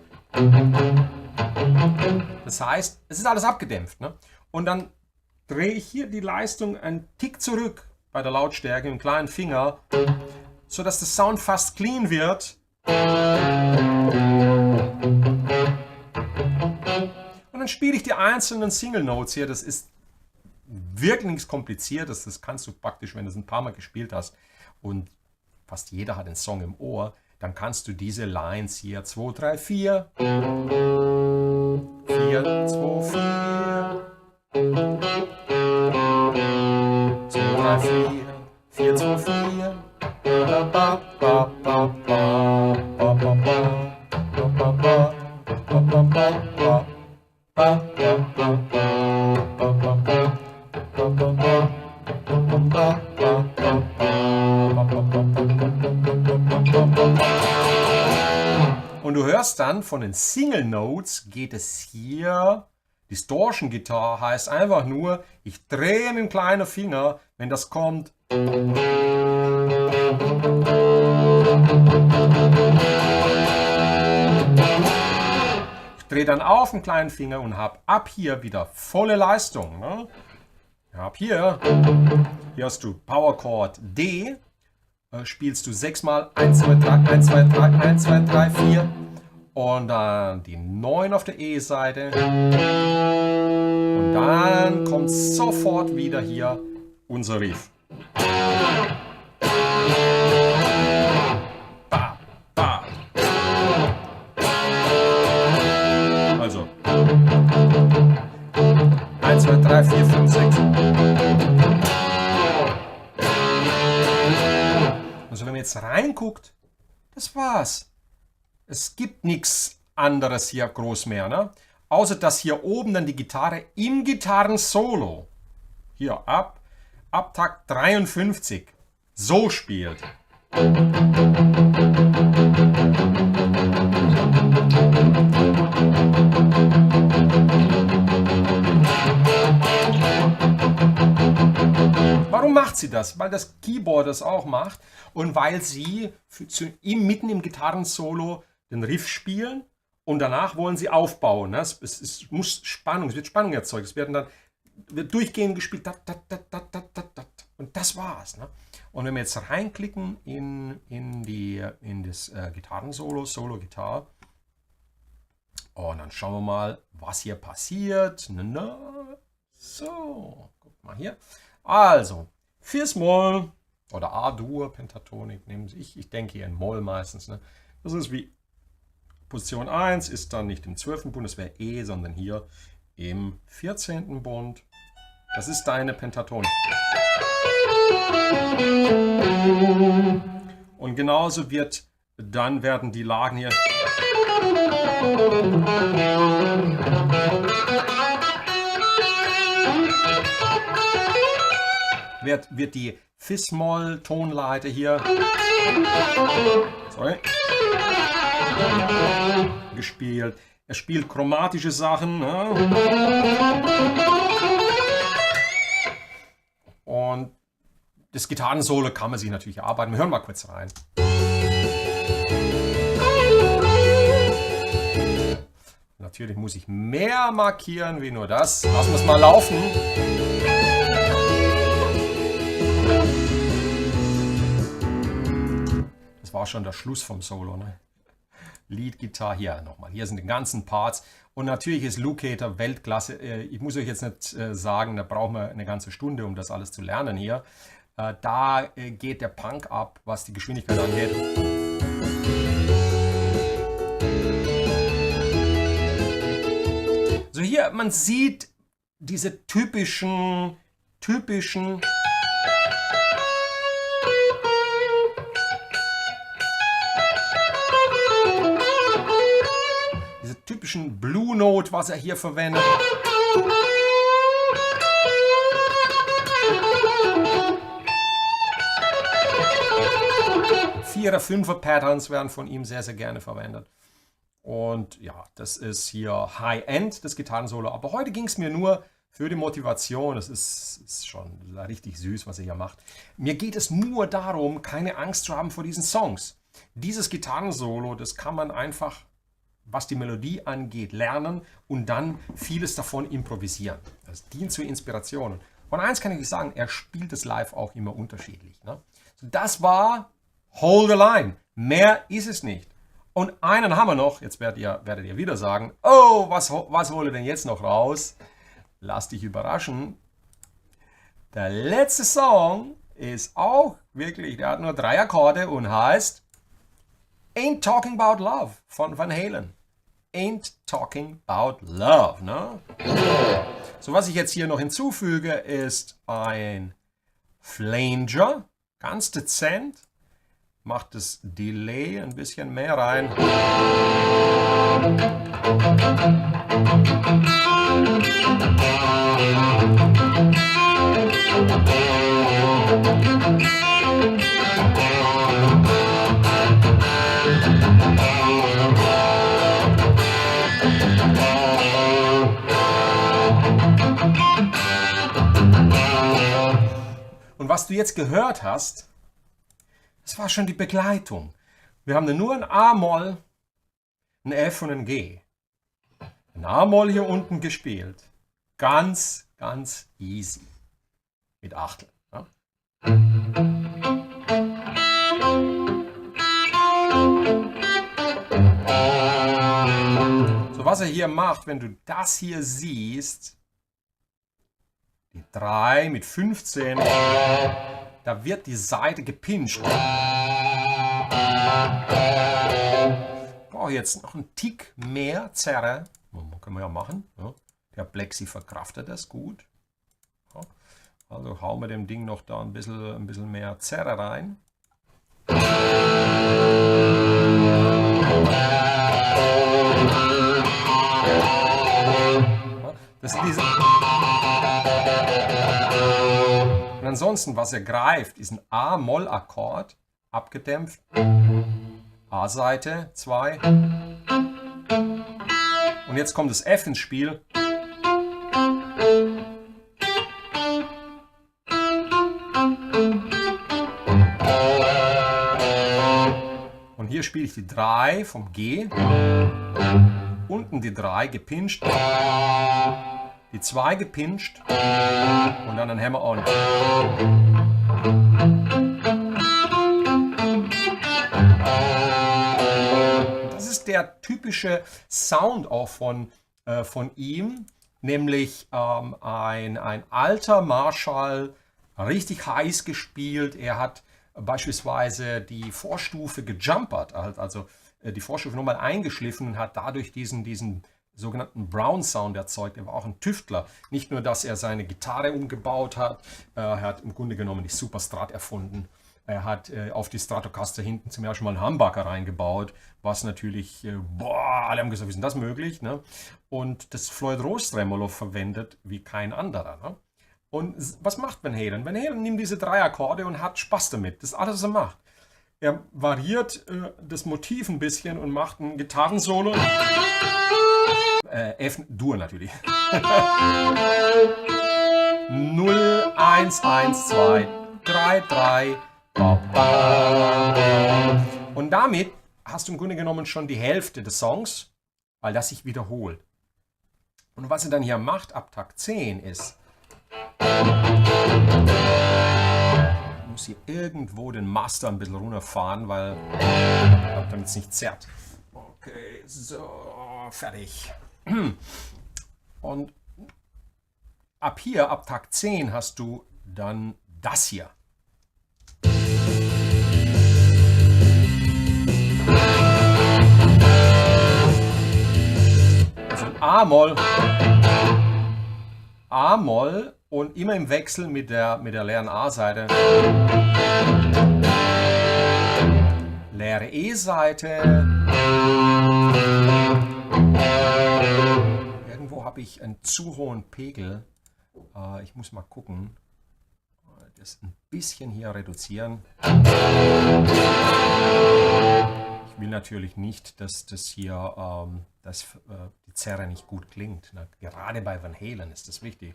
Das heißt, es ist alles abgedämpft. Ne? Und dann drehe ich hier die Leistung einen Tick zurück bei der Lautstärke im kleinen Finger, sodass der Sound fast clean wird. Und dann spiele ich die einzelnen Single Notes hier. Das ist wirklich nichts Kompliziertes. Das kannst du praktisch, wenn du es ein paar Mal gespielt hast und fast jeder hat den Song im Ohr, dann kannst du diese Lines hier 2, 3, 4, 4, 2, 4, 2, 3, 4, 4, 2, 4, ba, ba, ba, ba, ba, ba, ba, und du hörst dann von den Single Notes geht es hier, Distortion Gitarre heißt einfach nur, ich drehe mit dem kleinen Finger, wenn das kommt. Ich drehe dann auf den kleinen Finger und habe ab hier wieder volle Leistung. Ne? Ab hier hast du Powerchord D, spielst du 6 mal 1, 2, 3, 1, 2, 3, 1, 2, 3, 4 und dann die 9 auf der E-Seite und dann kommt sofort wieder hier unser Riff. Ba, ba. Also 1, 2, 3, 4, 5, 6. Also wenn man jetzt reinguckt, das war's. Es gibt nichts anderes hier groß mehr, ne? Außer dass hier oben dann die Gitarre im Gitarrensolo hier ab Takt 53 so spielt. Warum macht sie das? Weil das Keyboard das auch macht und weil sie mitten im Gitarrensolo den Riff spielen und danach wollen sie aufbauen. Ne? Es wird Spannung erzeugt. Es wird durchgehend gespielt. Und das war's. Ne? Und wenn wir jetzt reinklicken in das Gitarrensolo, Solo-Gitarre, und dann schauen wir mal, was hier passiert. So, guck mal hier. Also, Fis-Moll, oder A-Dur, Pentatonik nehmen Sie. Ich denke hier in Moll meistens. Ne? Das ist wie Position 1, ist dann nicht im 12. Bund, das wäre E, sondern hier im 14. Bund. Das ist deine Pentatonik. Und genauso werden die Lagen hier wird die Fis-Moll-Tonleiter hier gespielt. Er spielt chromatische Sachen. Ne? Und das Gitarrensolo kann man sich natürlich arbeiten. Wir hören mal kurz rein. Natürlich muss ich mehr markieren wie nur das. Lassen wir es mal laufen. Das war schon der Schluss vom Solo. Ne? Lead-Gitarre hier nochmal. Hier sind die ganzen Parts. Und natürlich ist Locator Weltklasse. Ich muss euch jetzt nicht sagen, da brauchen wir eine ganze Stunde, um das alles zu lernen hier. Da geht der Punk ab, was die Geschwindigkeit angeht. So hier, man sieht diese typischen Blue Note, was er hier verwendet. Vierer, Fünfer Patterns werden von ihm sehr, sehr gerne verwendet. Und ja, das ist hier High-End, das Gitarrensolo. Aber heute ging es mir nur für die Motivation. Das ist schon richtig süß, was er hier macht. Mir geht es nur darum, keine Angst zu haben vor diesen Songs. Dieses Gitarrensolo, das kann man einfach, was die Melodie angeht, lernen und dann vieles davon improvisieren. Das dient zur Inspiration. Und eins kann ich sagen, er spielt es live auch immer unterschiedlich. Ne? So, das war Hold the Line. Mehr ist es nicht. Und einen haben wir noch. Jetzt werdet ihr wieder sagen, oh, was hole ich denn jetzt noch raus? Lass dich überraschen. Der letzte Song ist auch wirklich, der hat nur 3 Akkorde und heißt Ain't Talking About Love von Van Halen. Ain't Talking About Love. Ne? So, was ich jetzt hier noch hinzufüge, ist ein Flanger, ganz dezent. Macht das Delay ein bisschen mehr rein. Und was du jetzt gehört hast, das war schon die Begleitung. Wir haben nur ein A-Moll, ein F und ein G. Ein A-Moll hier unten gespielt. Ganz, ganz easy. Mit Achtel. Ja? So, was er hier macht, wenn du das hier siehst, die 3 mit 15, da wird die Saite gepincht. Ich brauche jetzt noch einen Tick mehr Zerre. Können wir ja machen. Ja. Der Plexi verkraftet das gut. Ja. Also hauen wir dem Ding noch da ein bisschen mehr Zerre rein. Das ist diese. Und ansonsten, was er greift, ist ein A-Moll-Akkord, abgedämpft, A-Seite 2. Und jetzt kommt das F ins Spiel. Und hier spiele ich die 3 vom G, unten die 3 gepincht, die 2 gepincht und dann ein Hammer-On. Das ist der typische Sound auch von ihm, nämlich ein alter Marshall richtig heiß gespielt. Er hat beispielsweise die Vorstufe gejumpert, also die Vorstufe nochmal eingeschliffen und hat dadurch diesen sogenannten Brown Sound erzeugt. Er war auch ein Tüftler. Nicht nur, dass er seine Gitarre umgebaut hat, er hat im Grunde genommen die Superstrat erfunden. Er hat auf die Stratocaster hinten zum ersten Mal einen Humbucker reingebaut, was natürlich, alle haben gesagt, wie ist denn das möglich? Ne? Und das Floyd-Rose-Tremolo verwendet wie kein anderer. Ne? Und was macht Van Halen? Van Halen nimmt diese 3 Akkorde und hat Spaß damit. Das ist alles, was er macht. Er variiert das Motiv ein bisschen und macht ein Gitarrensolo. F-Dur natürlich. 0, 1, 1, 2, 3, 3. Und damit hast du im Grunde genommen schon die Hälfte des Songs, weil das sich wiederholt. Und was er dann hier macht ab Takt 10 ist, ich muss hier irgendwo den Master ein bisschen runterfahren, weil damit es nicht zerrt. Okay, so, fertig. Und ab hier, ab Takt 10, hast du dann das hier. Also ein A-Moll, A-Moll und immer im Wechsel mit der leeren A-Seite. Leere E-Seite. Irgendwo habe ich einen zu hohen Pegel. Ich muss mal gucken. Das ein bisschen hier reduzieren. Ich will natürlich nicht, dass das hier die Zerre nicht gut klingt. Ne? Gerade bei Van Halen ist das wichtig.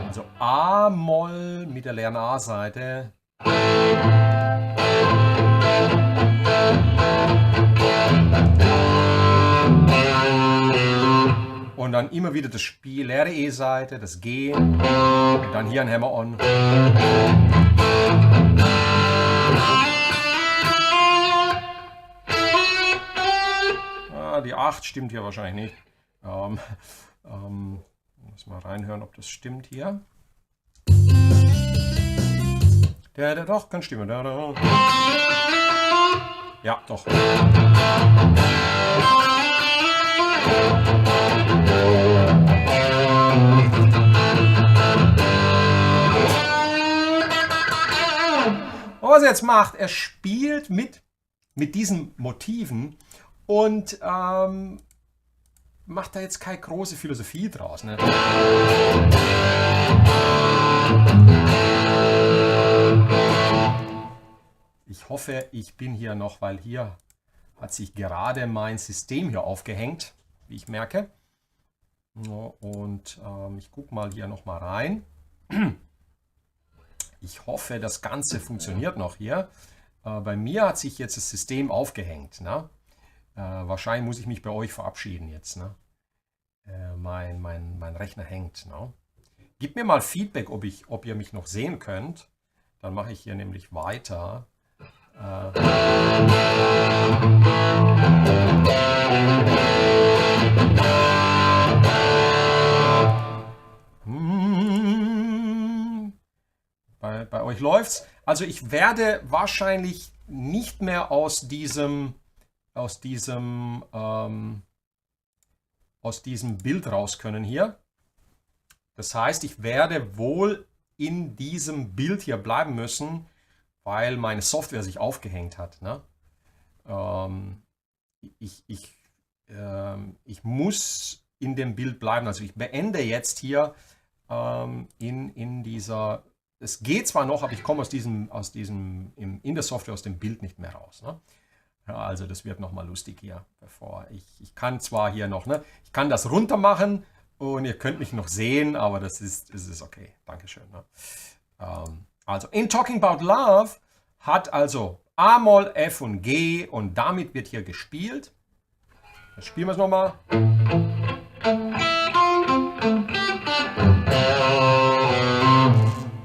Also A-Moll mit der leeren A-Seite. Und dann immer wieder das Spiel, leere E-Seite, das G, und dann hier ein Hammer-On. Die 8 stimmt hier wahrscheinlich nicht. Muss mal reinhören, ob das stimmt hier. Doch, kann stimmen. Ja, doch. Und was er jetzt macht, er spielt mit diesen Motiven und macht da jetzt keine große Philosophie draus. Ne? Ich hoffe, ich bin hier noch, weil hier hat sich gerade mein System hier aufgehängt, wie ich merke. Und ich gucke mal hier noch mal rein. Ich hoffe, das Ganze funktioniert noch hier. Bei mir hat sich jetzt das System aufgehängt. Ne? Wahrscheinlich muss ich mich bei euch verabschieden jetzt. Ne? Mein Rechner hängt. Ne? Gebt mir mal Feedback, ob ihr mich noch sehen könnt. Dann mache ich hier nämlich weiter. Bei euch läuft's. Also ich werde wahrscheinlich nicht mehr aus diesem Bild raus können hier. Das heißt, ich werde wohl in diesem Bild hier bleiben müssen, weil meine Software sich aufgehängt hat. Ne? Ich muss in dem Bild bleiben. Also ich beende jetzt hier in dieser. Es geht zwar noch, aber ich komme in der Software aus dem Bild nicht mehr raus. Ne? Ja, also das wird nochmal lustig hier. Ich kann zwar hier noch, ne? Ich kann das runter machen und ihr könnt mich noch sehen, aber das ist okay. Dankeschön. Ne? Also in Talking About Love hat also A-Moll, F und G und damit wird hier gespielt. Dann spielen wir es nochmal.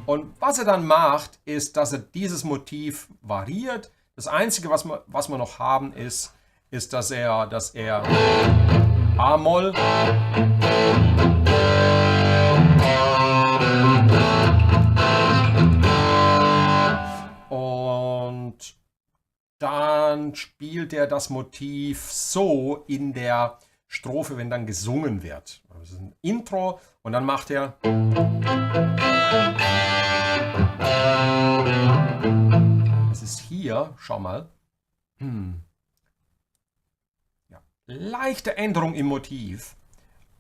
Und was er dann macht, ist, dass er dieses Motiv variiert. Das Einzige, was wir noch haben, ist, dass er A-Moll dann spielt er das Motiv so in der Strophe, wenn dann gesungen wird. Das ist ein Intro und dann macht er. Das ist hier, schau mal. Ja, leichte Änderung im Motiv.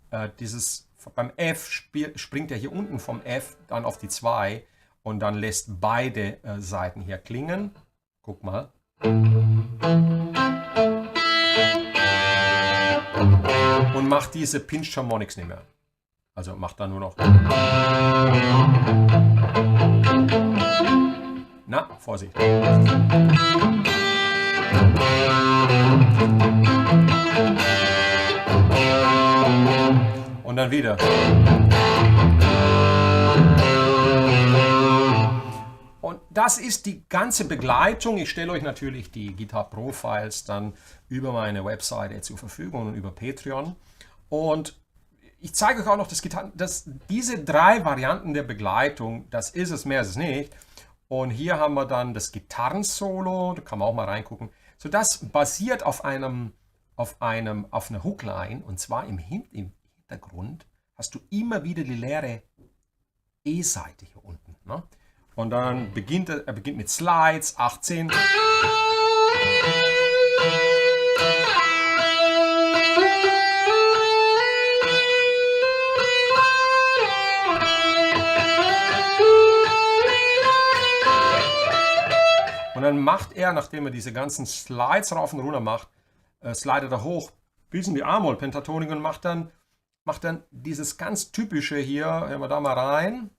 Beim F springt er hier unten vom F dann auf die 2 und dann lässt beide Saiten hier klingen. Guck mal. Und macht diese Pinched Harmonics nicht mehr. Also macht dann nur noch. Na, Vorsicht. Und dann wieder. Und das ist die ganze Begleitung. Ich stelle euch natürlich die Guitar Pro Files dann über meine Webseite zur Verfügung und über Patreon. Und ich zeige euch auch noch diese 3 Varianten der Begleitung, das ist es, mehr ist es nicht. Und hier haben wir dann das Gitarrensolo, da kann man auch mal reingucken. So, das basiert auf einer Hookline, und zwar im Hintergrund hast du immer wieder die leere E-Seite hier unten. Ne? Und dann beginnt er mit Slides, 18. Und dann macht er, nachdem er diese ganzen Slides rauf und runter macht, slidet er hoch bis in die E-Moll-Pentatonik und macht dann dieses ganz typische hier, hören wir da mal rein.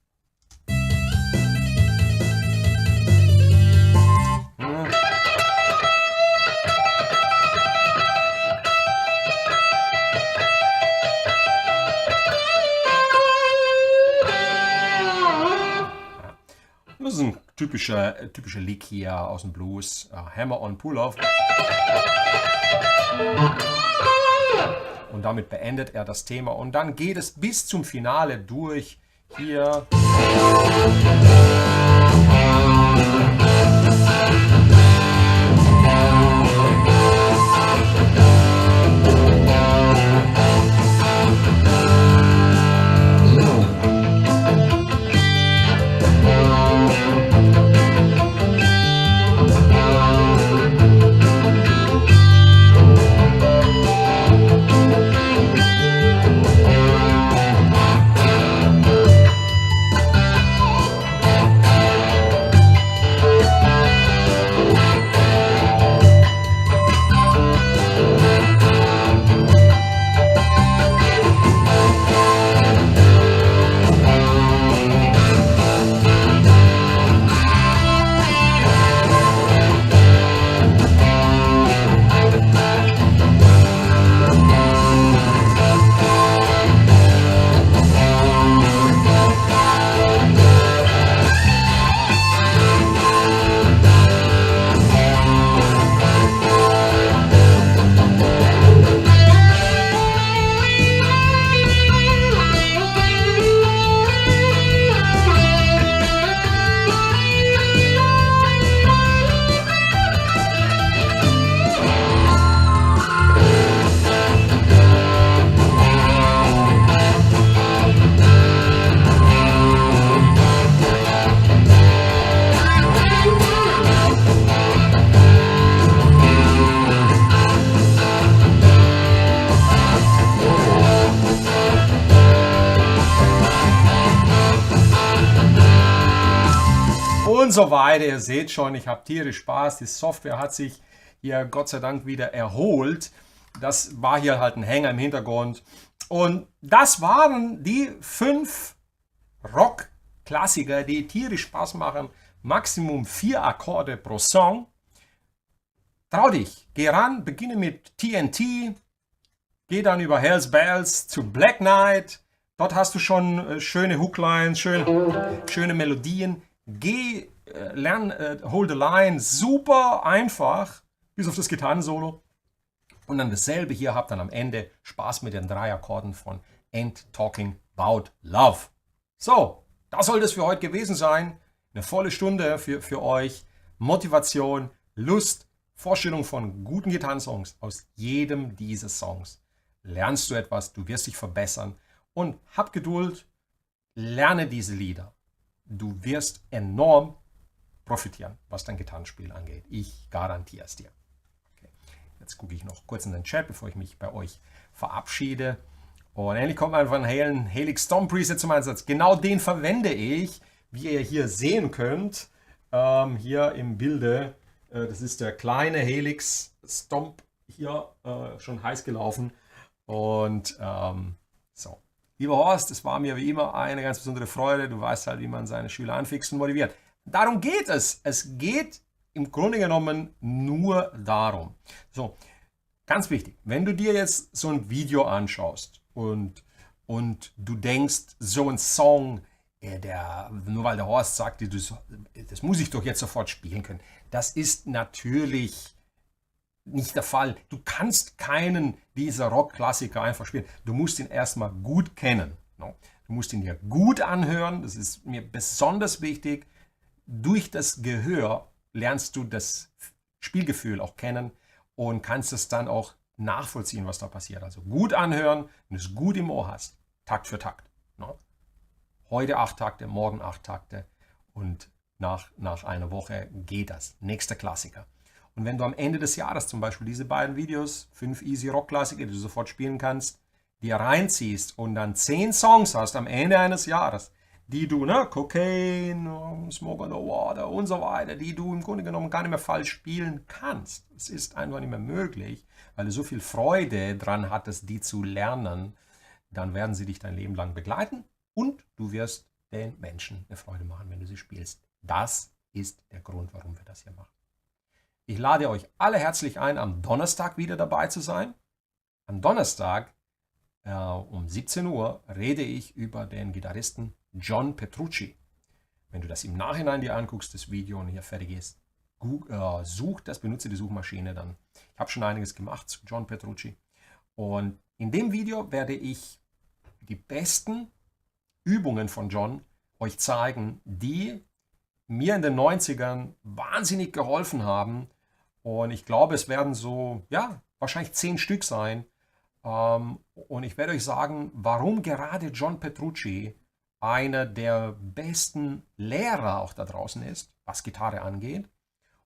Das ist ein typischer Lick hier aus dem Blues. Hammer-on Pull-Off. Und damit beendet er das Thema. Und dann geht es bis zum Finale durch. Hier. Und so weiter. Ihr seht schon, ich habe tierisch Spaß. Die Software hat sich hier Gott sei Dank wieder erholt. Das war hier halt ein Hänger im Hintergrund. Und das waren die 5 Rock-Klassiker, die tierisch Spaß machen. Maximum 4 Akkorde pro Song. Trau dich, geh ran, beginne mit T.N.T. Geh dann über Hells Bells zu Black Knight. Dort hast du schon schöne Hooklines, schöne Melodien. Geh, lern Hold the Line, super einfach, bis auf das Gitarrensolo. Und dann dasselbe hier, habt dann am Ende Spaß mit den 3 Akkorden von Ain't Talking About Love. So, das soll das für heute gewesen sein. Eine volle Stunde für euch. Motivation, Lust, Vorstellung von guten Gitarrensongs, aus jedem dieser Songs lernst du etwas, du wirst dich verbessern und hab Geduld, lerne diese Lieder. Du wirst enorm profitieren, was dein Gitarrenspiel angeht. Ich garantiere es dir. Okay. Jetzt gucke ich noch kurz in den Chat, bevor ich mich bei euch verabschiede. Und endlich kommt einfach ein Halen Helix Stomp Preset zum Einsatz. Genau den verwende ich, wie ihr hier sehen könnt, hier im Bilde. Das ist der kleine Helix Stomp, hier schon heiß gelaufen. Und so. Lieber Horst, es war mir wie immer eine ganz besondere Freude. Du weißt halt, wie man seine Schüler anfixt und motiviert. Darum geht es. Es geht im Grunde genommen nur darum. So, ganz wichtig, wenn du dir jetzt so ein Video anschaust und du denkst, so ein Song, nur weil der Horst sagt, das muss ich doch jetzt sofort spielen können. Das ist natürlich nicht der Fall. Du kannst keinen dieser Rock-Klassiker einfach spielen. Du musst ihn erstmal gut kennen. No? Du musst ihn dir gut anhören. Das ist mir besonders wichtig. Durch das Gehör lernst du das Spielgefühl auch kennen und kannst es dann auch nachvollziehen, was da passiert. Also gut anhören, wenn du es gut im Ohr hast, Takt für Takt. No? Heute 8 Takte, morgen 8 Takte und nach einer Woche geht das. Nächster Klassiker. Und wenn du am Ende des Jahres zum Beispiel diese beiden Videos, 5 Easy-Rock-Klassiker, die du sofort spielen kannst, dir reinziehst und dann 10 Songs hast am Ende eines Jahres, die du, Cocaine, Smoke on the Water und so weiter, die du im Grunde genommen gar nicht mehr falsch spielen kannst. Es ist einfach nicht mehr möglich, weil du so viel Freude dran hattest, die zu lernen, dann werden sie dich dein Leben lang begleiten und du wirst den Menschen eine Freude machen, wenn du sie spielst. Das ist der Grund, warum wir das hier machen. Ich lade euch alle herzlich ein, am Donnerstag wieder dabei zu sein. Am Donnerstag um 17 Uhr rede ich über den Gitarristen John Petrucci. Wenn du das im Nachhinein dir anguckst, das Video und hier fertig ist, benutze die Suchmaschine dann. Ich habe schon einiges gemacht zu John Petrucci. Und in dem Video werde ich die besten Übungen von John euch zeigen, die mir in den 90ern wahnsinnig geholfen haben. Und ich glaube, es werden so, wahrscheinlich 10 Stück sein. Und ich werde euch sagen, warum gerade John Petrucci einer der besten Lehrer auch da draußen ist, was Gitarre angeht.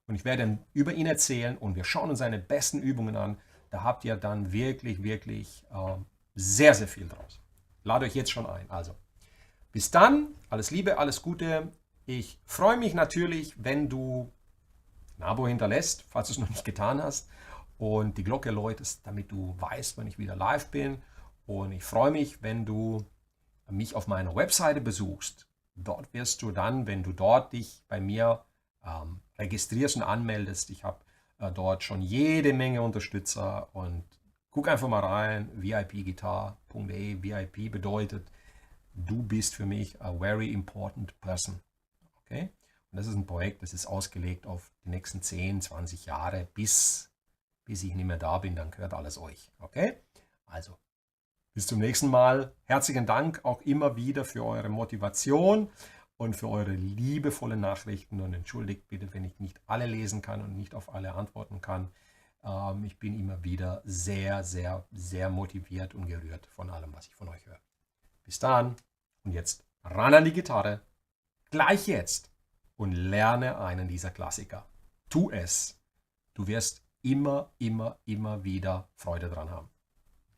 Und ich werde über ihn erzählen und wir schauen uns seine besten Übungen an. Da habt ihr dann wirklich, wirklich sehr, sehr viel draus. Lade euch jetzt schon ein. Also, bis dann, alles Liebe, alles Gute. Ich freue mich natürlich, wenn du ein Abo hinterlässt, falls du es noch nicht getan hast, und die Glocke läutest, damit du weißt, wenn ich wieder live bin. Und ich freue mich, wenn du mich auf meiner Webseite besuchst. Dort wirst du dann, wenn du dort dich bei mir registrierst und anmeldest, ich habe dort schon jede Menge Unterstützer und guck einfach mal rein, vipguitar.de. VIP bedeutet, du bist für mich a very important person. Okay? Und das ist ein Projekt, das ist ausgelegt auf die nächsten 10, 20 Jahre, bis ich nicht mehr da bin, dann gehört alles euch. Okay? Also, bis zum nächsten Mal. Herzlichen Dank auch immer wieder für eure Motivation und für eure liebevollen Nachrichten. Und entschuldigt bitte, wenn ich nicht alle lesen kann und nicht auf alle antworten kann. Ich bin immer wieder sehr, sehr, sehr motiviert und gerührt von allem, was ich von euch höre. Bis dann und jetzt ran an die Gitarre. Gleich jetzt. Und lerne einen dieser Klassiker. Tu es. Du wirst immer wieder Freude dran haben.